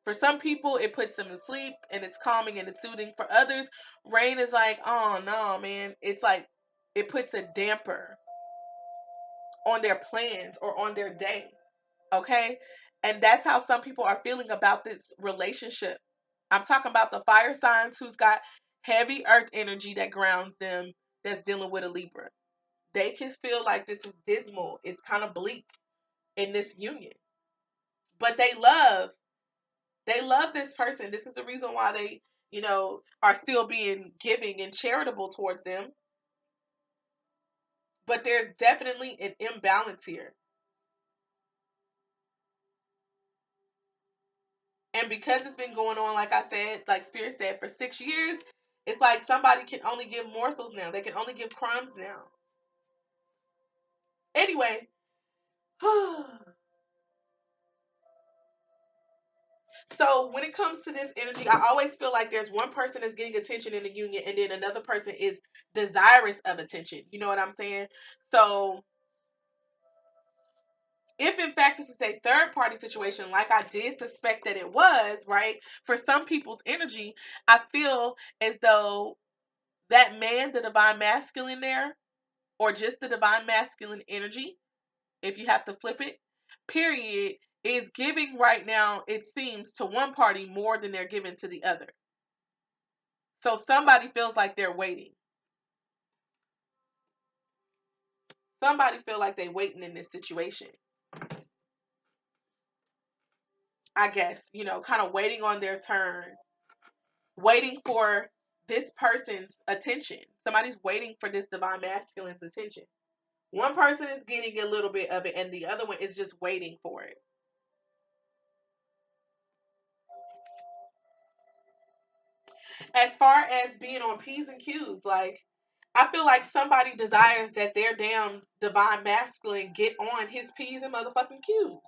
For some people, it puts them to sleep and it's calming and it's soothing. For others, rain is like, oh no, man. It's like it puts a damper on their plans or on their day. Okay? And that's how some people are feeling about this relationship. I'm talking about the fire signs who's got heavy earth energy that grounds them, that's dealing with a Libra. They can feel like this is dismal. It's kind of bleak in this union. But they love this person. This is the reason why they, are still being giving and charitable towards them. But there's definitely an imbalance here. And because it's been going on, like I said, like Spirit said, for 6 years, it's like somebody can only give morsels now. They can only give crumbs now. Anyway, so when it comes to this energy, I always feel like there's one person that's getting attention in the union and then another person is desirous of attention. You know what I'm saying? So if in fact this is a third party situation, like I did suspect that it was, right? For some people's energy, I feel as though that man, the divine masculine there, or just the divine masculine energy, if you have to flip it, period, is giving right now, it seems, to one party more than they're giving to the other. So somebody feels like they're waiting. Somebody feel like they're waiting in this situation. I guess, kind of waiting on their turn, waiting for this person's attention. Somebody's waiting for this divine masculine's attention. One person is getting a little bit of it, and the other one is just waiting for it. As far as being on P's and Q's, like, I feel like somebody desires that their damn divine masculine get on his P's and motherfucking Q's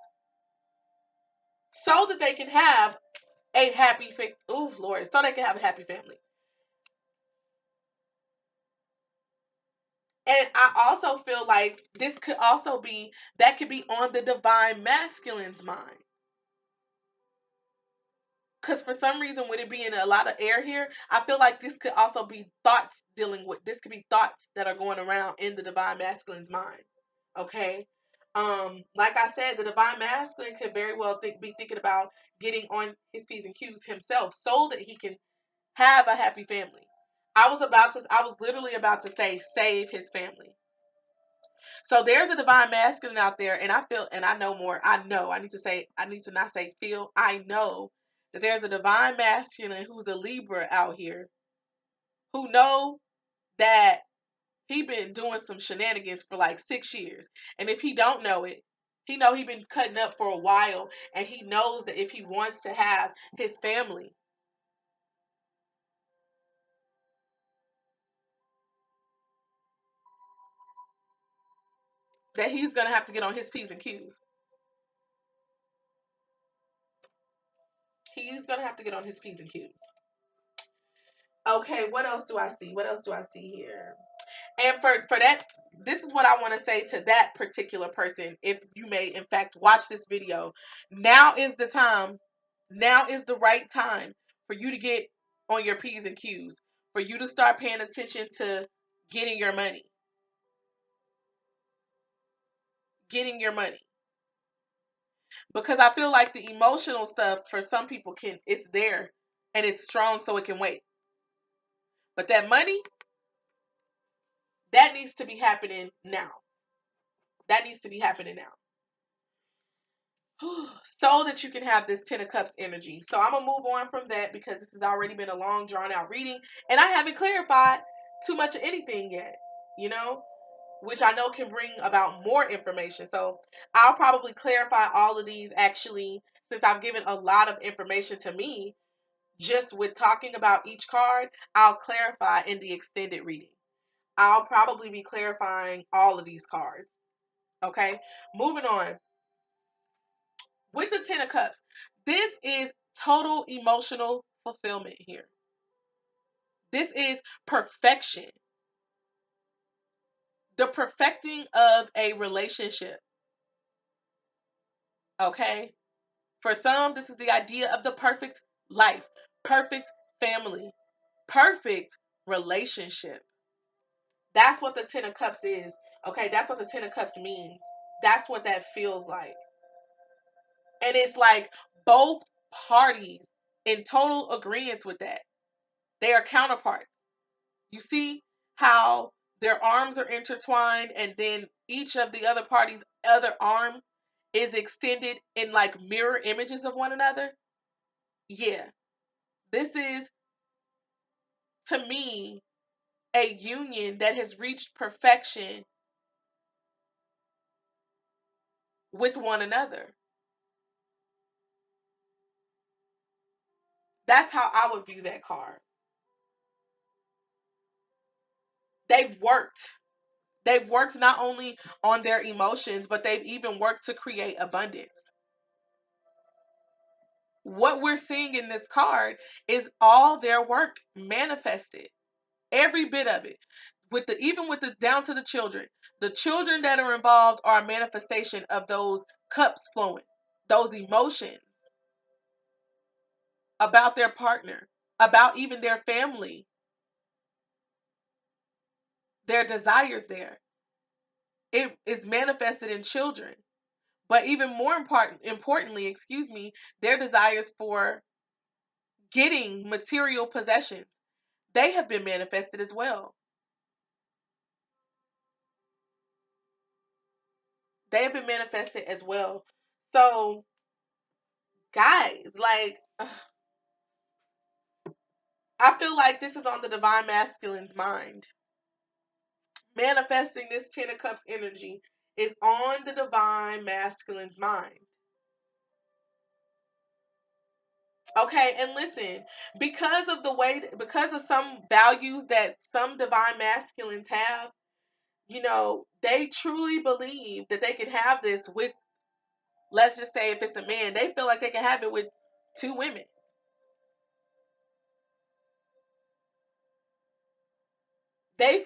so that they can have a happy, ooh, Lord, so they can have a happy family. And I also feel like this could also be, that could be on the divine masculine's mind. Because for some reason, with it being a lot of air here, I feel like this could also be thoughts dealing with, this could be thoughts that are going around in the divine masculine's mind. Okay? Like I said, the divine masculine could very well be thinking about getting on his P's and Q's himself so that he can have a happy family. I was literally about to say save his family. So there's a divine masculine out there, and I feel, and I know more. I need to not say feel. I know that there's a divine masculine who's a Libra out here who know that he been doing some shenanigans for like 6 years. And if he don't know it, he know he been cutting up for a while, and he knows that if he wants to have his family, that he's gonna have to get on his P's and Q's. He's gonna have to get on his P's and Q's. Okay, what else do I see? What else do I see here? And for that, this is what I want to say to that particular person. If you may, in fact, watch this video, now is the time. Now is the right time for you to get on your P's and Q's, for you to start paying attention to getting your money. Getting your money. Because I feel like the emotional stuff for some people it's there and it's strong so it can wait. But that money, that needs to be happening now. That needs to be happening now. So that you can have this Ten of Cups energy. So I'm going to move on from that because this has already been a long, drawn-out reading. And I haven't clarified too much of anything yet, which I know can bring about more information. So I'll probably clarify all of these actually, since I've given a lot of information to me, just with talking about each card, I'll clarify in the extended reading. I'll probably be clarifying all of these cards. Okay, moving on. with the Ten of Cups, this is total emotional fulfillment here. This is perfection. The perfecting of a relationship. Okay? For some, this is the idea of the perfect life, perfect family, perfect relationship. That's what the Ten of Cups is. Okay? That's what the Ten of Cups means. That's what that feels like. And it's like both parties in total agreement with that. They are counterparts. You see how their arms are intertwined, and then each of the other party's other arm is extended in like mirror images of one another? Yeah. This is, to me, a union that has reached perfection with one another. That's how I would view that card. They've worked. They've worked not only on their emotions, but they've even worked to create abundance. What we're seeing in this card is all their work manifested. Every bit of it. Even with the down to the children. The children that are involved are a manifestation of those cups flowing, those emotions about their partner, about even their family, their desires there. It is manifested in children. But even more importantly, their desires for getting material possessions, they have been manifested as well. They have been manifested as well. So, guys, like, I feel like this is on the divine masculine's mind. Manifesting this Ten of Cups energy is on the divine masculine's mind. Okay, and listen, because of some values that some divine masculines have, they truly believe that they can have this with, let's just say if it's a man, they feel like they can have it with two women. They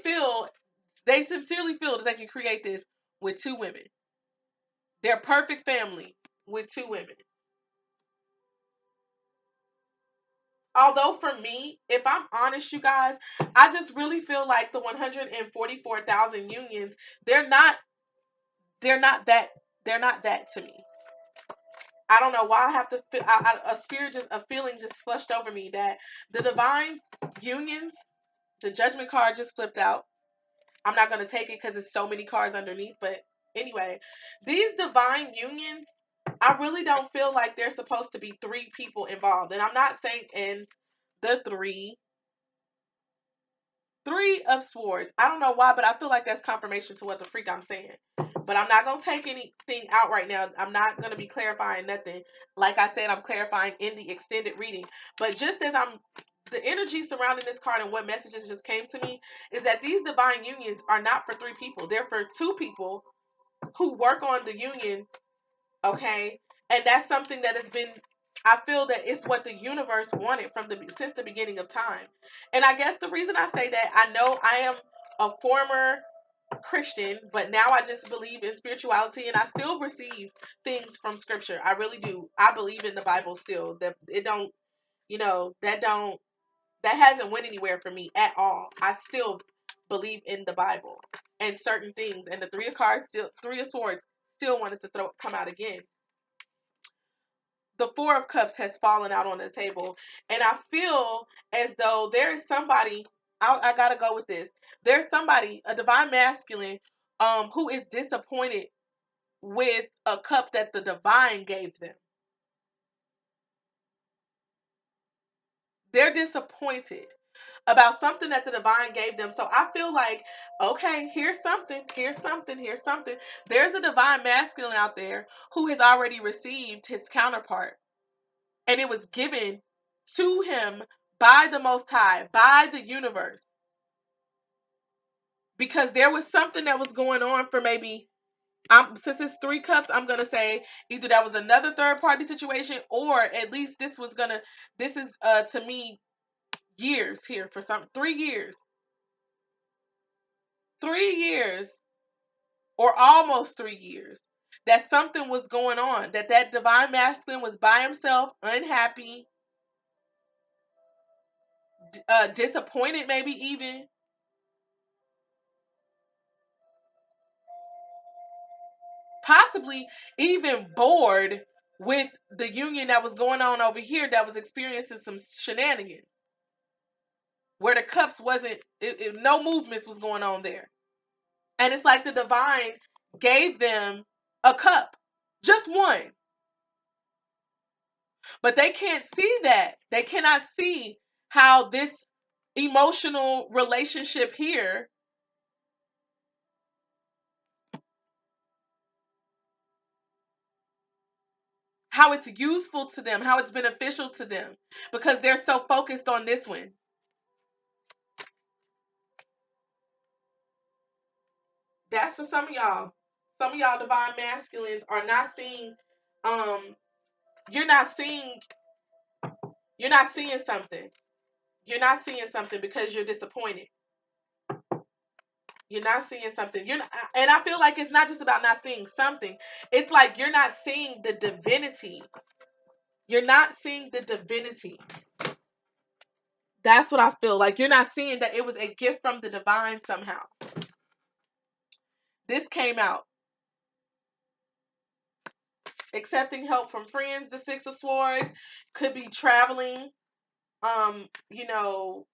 sincerely feel that they can create this with two women. Their perfect family with two women. Although for me, if I'm honest, you guys, I just really feel like the 144,000 unions, they're not they're not that they're not that to me. I don't know why I have to feel a feeling just flushed over me that the divine unions, the judgment card just flipped out. I'm not going to take it because it's so many cards underneath, but anyway, these divine unions, I really don't feel like there's supposed to be three people involved. And I'm not saying in the three of swords. I don't know why, but I feel like that's confirmation to what the freak I'm saying. But I'm not going to take anything out right now. I'm not going to be clarifying nothing. Like I said, I'm clarifying in the extended reading. But just as the energy surrounding this card and what messages just came to me is that these divine unions are not for three people. They're for two people who work on the union, okay? And that's something that has been, I feel that it's what the universe wanted since the beginning of time. And I guess the reason I say that, I know I am a former Christian, but now I just believe in spirituality and I still receive things from scripture. I really do. I believe in the Bible still. That it don't, that hasn't went anywhere for me at all. I still believe in the Bible and certain things. And the Three of Swords still wanted to come out again. The Four of Cups has fallen out on the table. And I feel as though there is somebody, I gotta go with this. There's somebody, a divine masculine, who is disappointed with a cup that the divine gave them. They're disappointed about something that the divine gave them. So I feel like, okay, here's something. There's a divine masculine out there who has already received his counterpart. And it was given to him by the Most High, by the universe. Because there was something that was going on for maybe Since it's 3 cups, I'm gonna say either that was another third party situation, or at least this is to me years here for some 3 years. 3 years or almost 3 years that something was going on, that divine masculine was by himself, unhappy, disappointed, maybe even possibly even bored with the union that was going on over here, that was experiencing some shenanigans where the cups wasn't no movements was going on there. And it's like the divine gave them a cup, just one. But they can't see that. They cannot see how this emotional relationship here, how it's useful to them, how it's beneficial to them, because they're so focused on this one. That's for some of y'all. Some of y'all divine masculines are not seeing, um, you're not seeing, you're not seeing something. You're not seeing something because you're disappointed. You're not seeing something. And I feel like it's not just about not seeing something. It's like you're not seeing the divinity. You're not seeing the divinity. That's what I feel like. You're not seeing that it was a gift from the divine somehow. This came out. Accepting help from friends, the 6 of Swords, could be traveling, you know,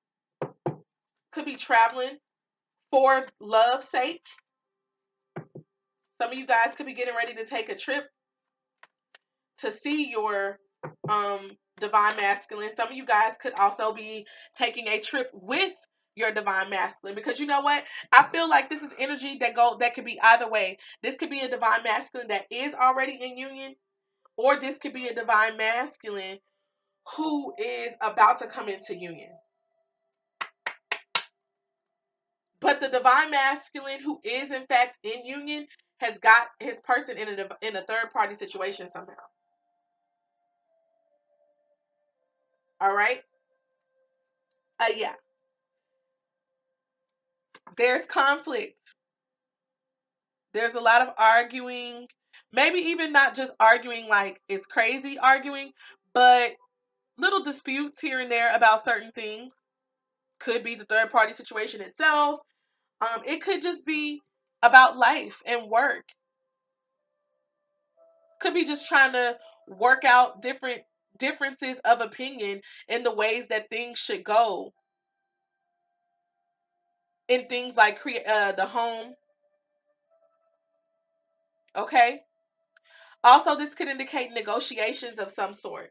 could be traveling for love's sake. Some of you guys could be getting ready to take a trip to see your divine masculine. Some of you guys could also be taking a trip with your divine masculine, because you know what? I feel like this is energy that could be either way. This could be a divine masculine that is already in union, or this could be a divine masculine who is about to come into union. But the divine masculine who is in fact in union has got his person in a third party situation somehow. All right? Yeah. There's conflict. There's a lot of arguing. Maybe even not just arguing like it's crazy arguing, but little disputes here and there about certain things. Could be the third party situation itself. It could just be about life and work. Could be just trying to work out different differences of opinion in the ways that things should go in things like the home. Okay. Also, this could indicate negotiations of some sort.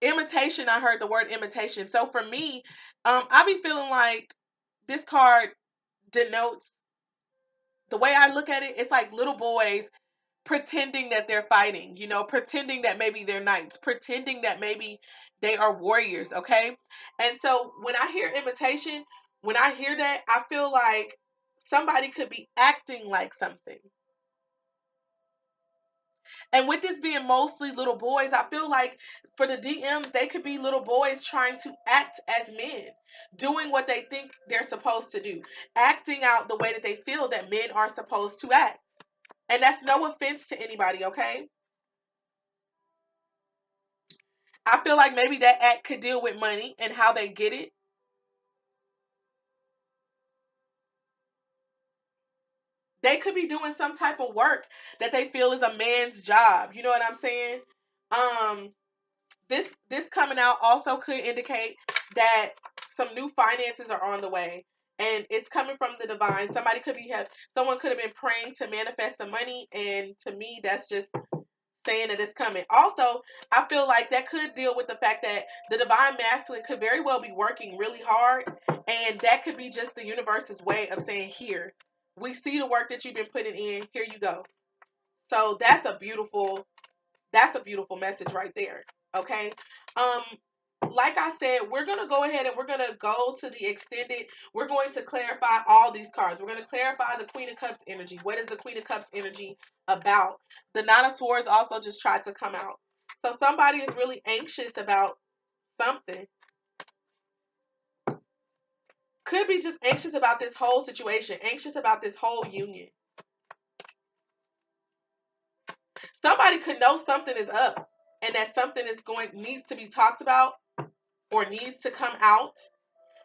Imitation, I heard the word imitation. So for me, I be feeling like this card denotes, the way I look at it, it's like little boys pretending that they're fighting, pretending that maybe they're knights, pretending that maybe they are warriors, okay? And so when I hear imitation, when I hear that, I feel like somebody could be acting like something. And with this being mostly little boys, I feel like for the DMs, they could be little boys trying to act as men, doing what they think they're supposed to do, acting out the way that they feel that men are supposed to act. And that's no offense to anybody, okay? I feel like maybe that act could deal with money and how they get it. They could be doing some type of work that they feel is a man's job. You know what I'm saying? Um, this coming out also could indicate that some new finances are on the way, and it's coming from the divine. Someone could have been praying to manifest the money, and to me that's just saying that it's coming. Also, I feel like that could deal with the fact that the divine masculine could very well be working really hard, and that could be just the universe's way of saying, here, we see the work that you've been putting in, here you go. So that's a beautiful message right there. Okay. like I said, we're going to go ahead and we're going to go to the extended. We're going to clarify all these cards. We're going to clarify the Queen of Cups energy. What is the Queen of Cups energy about? The Nine of Swords also just tried to come out. So somebody is really anxious about something. Could be just anxious about this whole situation, anxious about this whole union. Somebody could know something is up and that something needs to be talked about or needs to come out.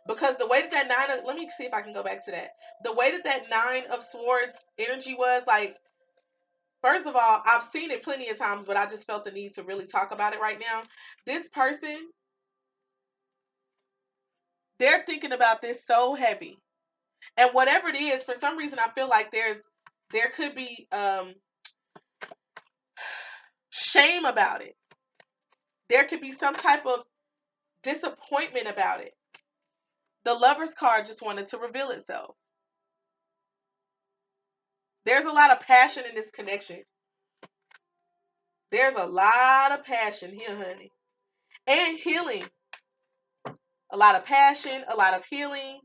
Because the way that let me see if I can go back to that. The way that Nine of Swords energy was, like, first of all, I've seen it plenty of times, but I just felt the need to really talk about it right now. This person, they're thinking about this so heavy. And whatever it is, for some reason, I feel like there could be shame about it. There could be some type of disappointment about it. The Lover's card just wanted to reveal itself. There's a lot of passion in this connection. There's a lot of passion here, honey. And healing. A lot of passion, a lot of healing.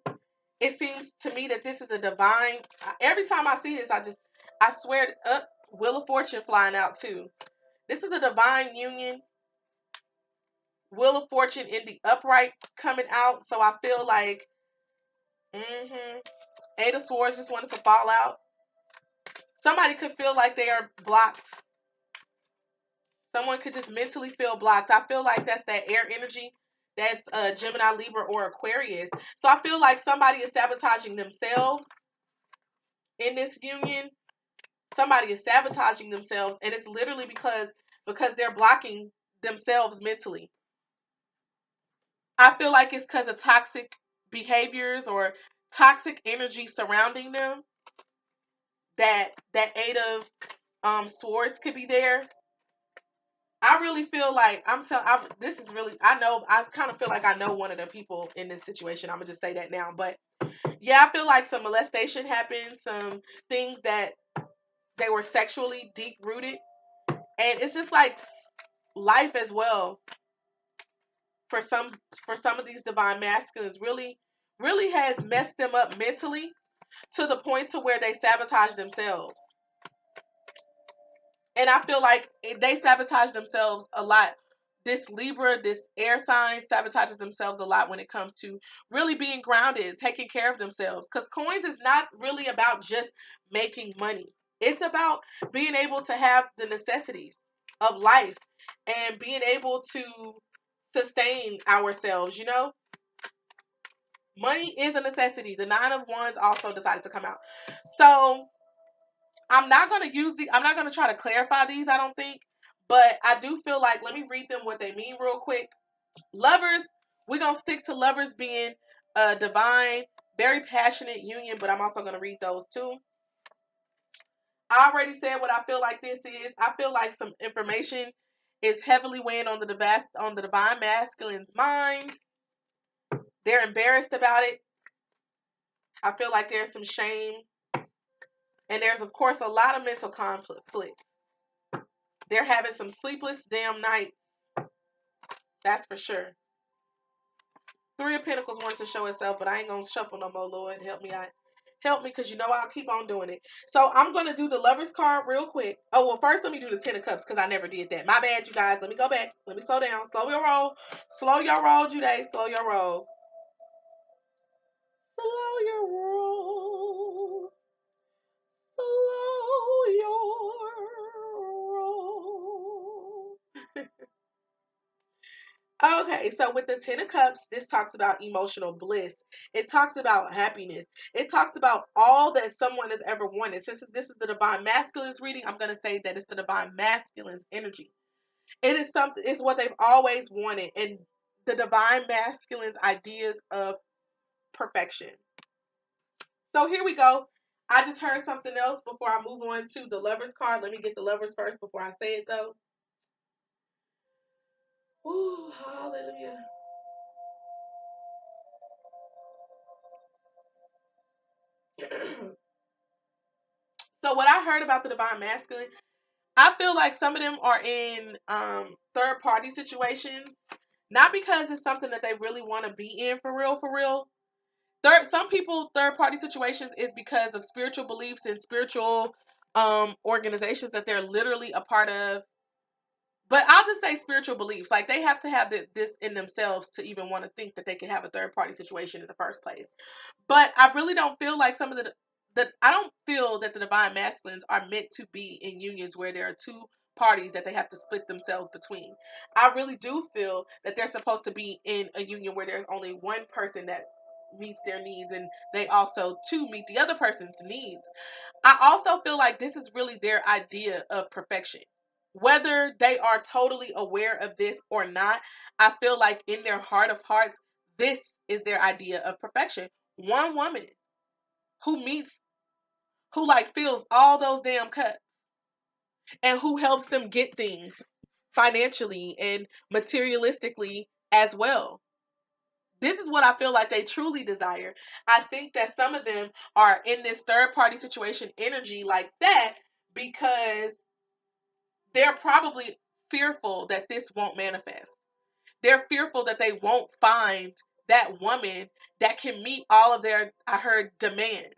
It seems to me that this is a divine. Every time I see this, I swear, Wheel of Fortune flying out too. This is a divine union. Wheel of Fortune in the upright coming out. So I feel like, Eight of Swords just wanted to fall out. Somebody could feel like they are blocked. Someone could just mentally feel blocked. I feel like that's that air energy. That's Gemini, Libra, or Aquarius. So I feel like somebody is sabotaging themselves in this union. Somebody is sabotaging themselves, and it's literally because they're blocking themselves mentally. I feel like it's because of toxic behaviors or toxic energy surrounding them. That Eight of Swords could be there. I really feel like this is really, I kind of feel like I know one of the people in this situation. I'm gonna just say that now. But yeah, I feel like some molestation happened, some things that they were sexually deep rooted, and it's just like life as well for some of these divine masculines really has messed them up mentally to the point to where they sabotage themselves. And I feel like they sabotage themselves a lot. This Libra, this air sign, sabotages themselves a lot when it comes to really being grounded, taking care of themselves. Because coins is not really about just making money. It's about being able to have the necessities of life and being able to sustain ourselves, you know? Money is a necessity. The Nine of Wands also decided to come out. So I'm not going to try to clarify these, I don't think. But I do feel like, let me read them what they mean real quick. Lovers, we're going to stick to lovers being a divine, very passionate union, but I'm also going to read those too. I already said what I feel like this is. I feel like some information is heavily weighing on the divine masculine's mind. They're embarrassed about it. I feel like there's some shame. And there's, of course, a lot of mental conflict. They're having some sleepless damn nights. That's for sure. Three of Pentacles wants to show itself, but I ain't going to shuffle no more, Lord. Help me out. Help me, because you know I'll keep on doing it. So I'm going to do the Lover's card real quick. Oh, well, first let me do the Ten of Cups, because I never did that. My bad, you guys. Let me go back. Let me slow down. Slow your roll. Slow your roll, Jude. Slow your roll. Slow your roll. Slow your roll. Okay, so with the Ten of Cups, this talks about emotional bliss. It talks about happiness. It talks about all that someone has ever wanted. Since this is the Divine Masculine's reading, I'm going to say that it's the Divine Masculine's energy. It is something, it's what they've always wanted, and the Divine Masculine's ideas of perfection. So here we go. I just heard something else before I move on to the Lover's card. Let me get the Lovers first before I say it, though. Ooh, hallelujah. So what I heard about the Divine Masculine, I feel like some of them are in third party situations. Not because it's something that they really want to be in for real, for real. Some people, third party situations is because of spiritual beliefs and spiritual organizations that they're literally a part of. But I'll just say spiritual beliefs. Like they have to have this in themselves to even want to think that they can have a third party situation in the first place. But I really don't feel like some of the I don't feel that the divine masculines are meant to be in unions where there are two parties that they have to split themselves between. I really do feel that they're supposed to be in a union where there's only one person that meets their needs and they also too meet the other person's needs. I also feel like this is really their idea of perfection. Whether they are totally aware of this or not, I feel like in their heart of hearts, this is their idea of perfection. One woman who meets, who like fills all those damn cups and who helps them get things financially and materialistically as well. This is what I feel like they truly desire. I think that some of them are in this third party situation energy like that because they're probably fearful that this won't manifest. They're fearful that they won't find that woman that can meet all of their, I heard, demands.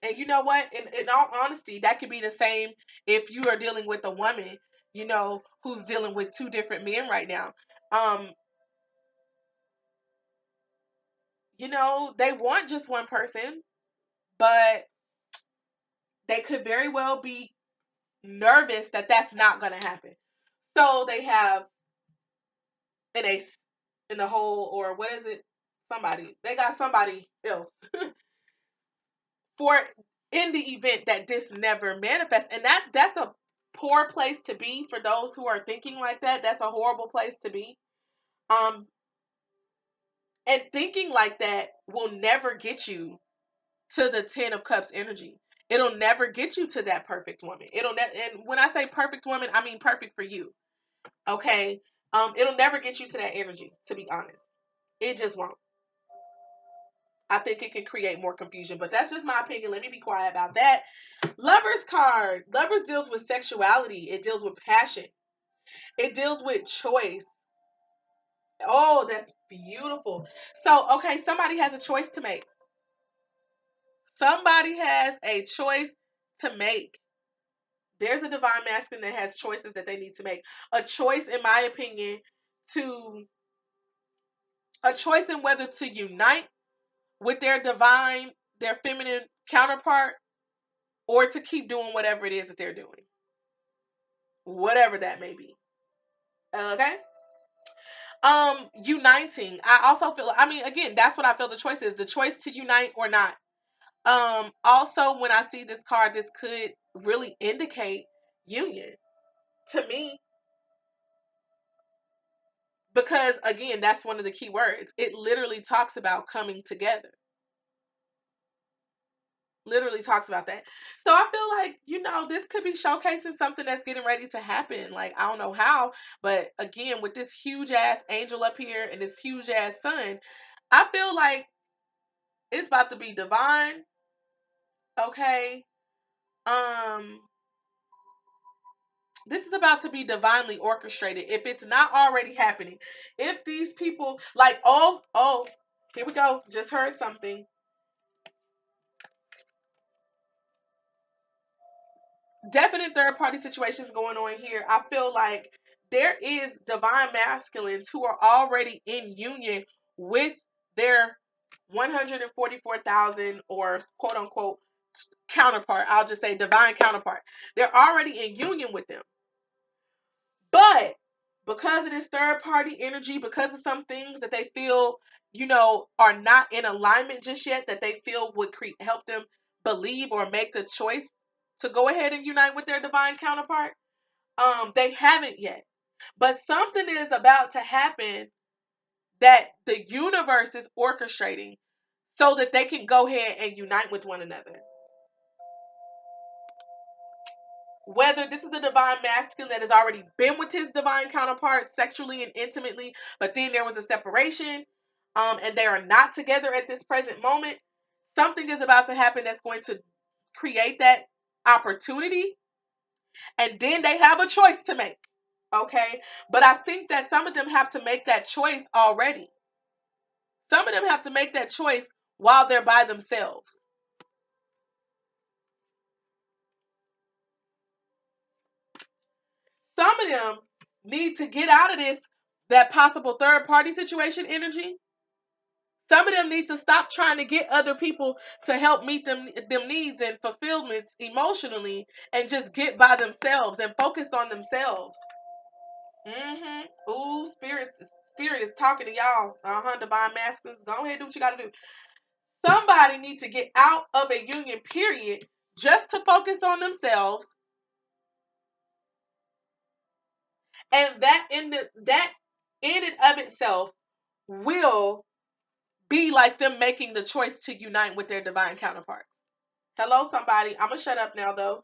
And you know what? In all honesty, that could be the same if you are dealing with a woman, who's dealing with two different men right now. Um, they want just one person, but they could very well be nervous that that's not going to happen. So they have an ace in the hole, or what is it? They got somebody else for in the event that this never manifests. And that's a poor place to be for those who are thinking like that. That's a horrible place to be. Um, and thinking like that will never get you to the 10 of cups energy. It'll never get you to that perfect woman. And when I say perfect woman, I mean perfect for you. Okay? It'll never get you to that energy, to be honest. It just won't. I think it can create more confusion, but that's just my opinion. Let me be quiet about that. Lovers card. Lovers deals with sexuality. It deals with passion. It deals with choice. Oh, that's beautiful. So, okay, somebody has a choice to make. Somebody has a choice to make. There's a divine masculine that has choices that they need to make. A choice, in my opinion, to a choice in whether to unite with their feminine counterpart, or to keep doing whatever it is that they're doing. Whatever that may be. Okay? Uniting. I also feel, I mean, again, that's what I feel the choice is. The choice to unite or not. Also when I see this card, this could really indicate union to me, because again, that's one of the key words. It literally talks about coming together. Literally talks about that. So I feel like, this could be showcasing something that's getting ready to happen. Like, I don't know how, but again, with this huge ass angel up here and this huge ass sun, I feel like it's about to be divine. Okay. Um, this is about to be divinely orchestrated. If it's not already happening, if these people like, oh, here we go. Just heard something. Definite third party situations going on here. I feel like there is divine masculines who are already in union with their 144,000 or quote unquote counterpart. I'll just say divine counterpart. They're already in union with them. But because of this third party energy, because of some things that they feel, are not in alignment just yet, that they feel would help them believe or make the choice to go ahead and unite with their divine counterpart, they haven't yet. But something is about to happen that the universe is orchestrating so that they can go ahead and unite with one another. Whether this is a divine masculine that has already been with his divine counterpart sexually and intimately, but then there was a separation, and they are not together at this present moment, something is about to happen that's going to create that opportunity, and then they have a choice to make. Okay? But I think that some of them have to make that choice already. Some of them have to make that choice while they're by themselves. Some of them need to get out of that possible third party situation energy. Some of them need to stop trying to get other people to help meet them needs and fulfillments emotionally, and just get by themselves and focus on themselves. Ooh, spirit is talking to y'all. Divine masculines. Go ahead, do what you gotta do. Somebody needs to get out of a union, period, just to focus on themselves. And that in and of itself will be like them making the choice to unite with their divine counterparts. Hello, somebody. I'm gonna shut up now, though.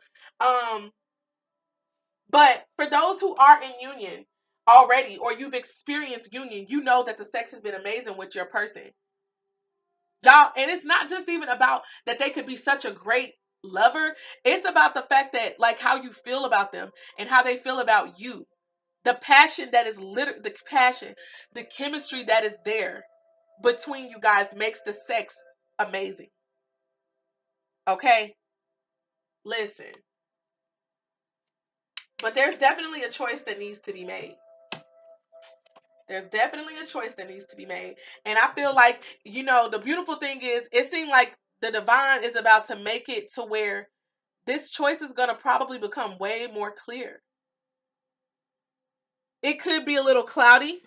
But for those who are in union already, or you've experienced union, you know that the sex has been amazing with your person. Y'all, and it's not just even about that they could be such a great lover. It's about the fact that, like, how you feel about them and how they feel about you. The passion that is the passion, the chemistry that is there between you guys makes the sex amazing. Okay? Listen. But there's definitely a choice that needs to be made. There's definitely a choice that needs to be made. And I feel like, the beautiful thing is, it seems like the divine is about to make it to where this choice is going to probably become way more clear. It could be a little cloudy.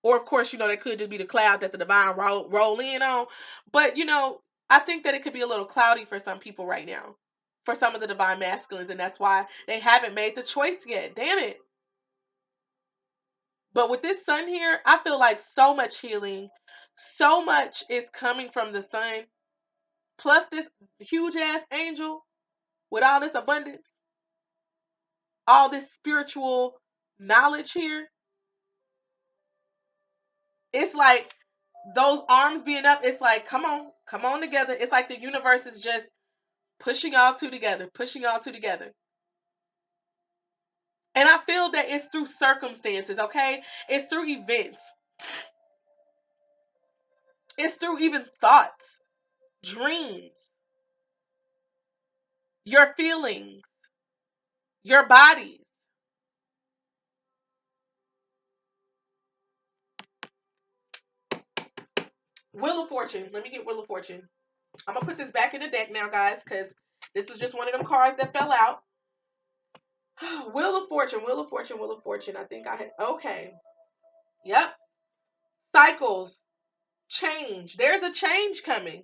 Or, of course, that could just be the cloud that the divine roll in on. But, I think that it could be a little cloudy for some people right now. For some of the divine masculines. And that's why they haven't made the choice yet. Damn it. But with this sun here, I feel like so much healing, so much is coming from the sun. Plus this huge ass angel with all this abundance, all this spiritual knowledge here. It's like those arms being up, it's like, come on together. It's like the universe is just pushing y'all two together, pushing y'all two together. And I feel that it's through circumstances, okay? It's through events. It's through even thoughts, dreams, your feelings, your bodies. Wheel of Fortune. Let me get Wheel of Fortune. I'm going to put this back in the deck now, guys, because this was just one of them cards that fell out. Wheel of Fortune, Wheel of Fortune, Wheel of Fortune. I think I had, okay. Yep. Cycles. Change. There's a change coming.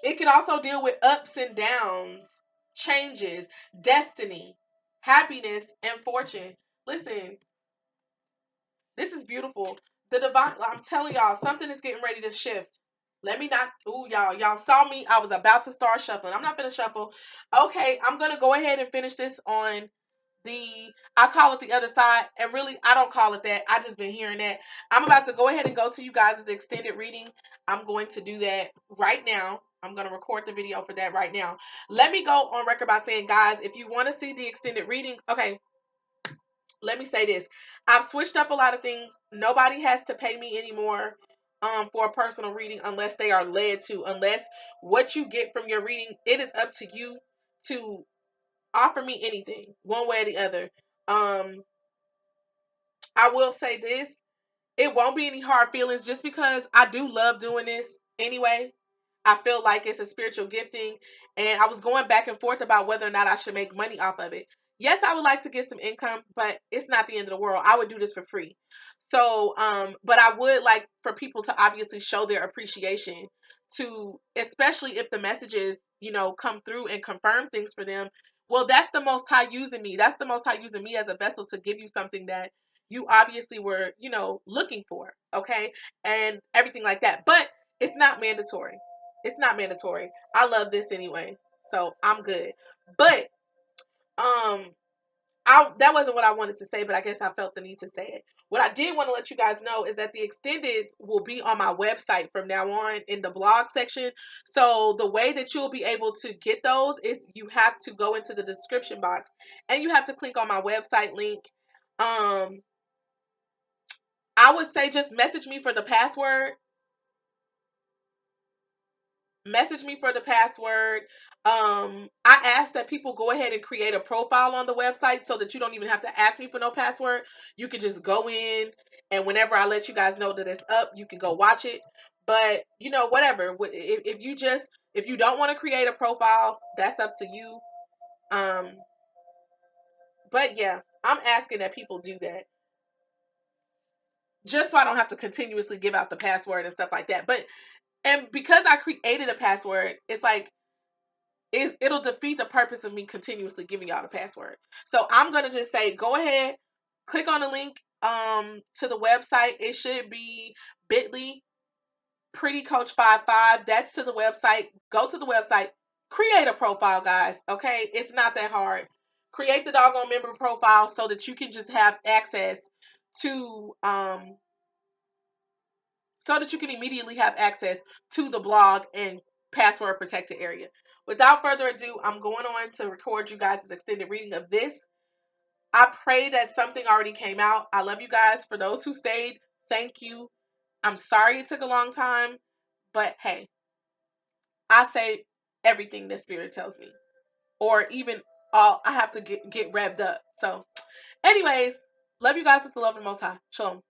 It can also deal with ups and downs, changes, destiny, happiness, and fortune. Listen, this is beautiful. The divine, I'm telling y'all, something is getting ready to shift. Let me not, ooh, y'all saw me. I was about to start shuffling. I'm not going to shuffle. Okay, I'm going to go ahead and finish this on I call it the other side. And really, I don't call it that. I just been hearing that. I'm about to go ahead and go to you guys' extended reading. I'm going to do that right now. I'm going to record the video for that right now. Let me go on record by saying, guys, if you want to see the extended readings, okay, let me say this. I've switched up a lot of things. Nobody has to pay me anymore for a personal reading unless they are led to. Unless what you get from your reading, it is up to you to offer me anything, one way or the other. I will say this. It won't be any hard feelings just because I do love doing this anyway. I feel like it's a spiritual gifting, and I was going back and forth about whether or not I should make money off of it. Yes, I would like to get some income, but it's not the end of the world. I would do this for free. So, but I would like for people to obviously show their appreciation to, especially if the messages, come through and confirm things for them. Well, that's the Most High using me. That's the Most High using me as a vessel to give you something that you obviously were, looking for. Okay. And everything like that. But it's not mandatory. It's not mandatory. I love this anyway. So I'm good. But, that wasn't what I wanted to say, but I guess I felt the need to say it. What I did want to let you guys know is that the extended will be on my website from now on in the blog section. So the way that you'll be able to get those is you have to go into the description box and you have to click on my website link. I would say just message me for the password. Message me for the password. I ask that people go ahead and create a profile on the website so that you don't even have to ask me for no password. You can just go in, and whenever I let you guys know that it's up, you can go watch it. But you know, whatever. If you don't want to create a profile, that's up to you. Um, but yeah, I'm asking that people do that just so I don't have to continuously give out the password and stuff like that. But and because I created a password, it's like it'll defeat the purpose of me continuously giving y'all the password. So I'm gonna just say, go ahead, click on the link to the website. It should be bit.ly prettycoach55. That's to the website. Go to the website, create a profile, guys. Okay, it's not that hard. Create the doggone member profile so that you can just have access to so that you can immediately have access to the blog and password protected area. Without further ado, I'm going on to record you guys' extended reading of this. I pray that something already came out. I love you guys. For those who stayed, thank you. I'm sorry it took a long time, but hey, I say everything that Spirit tells me, or even all I have to get revved up. So, anyways, love you guys with the love of the Most High. Shalom.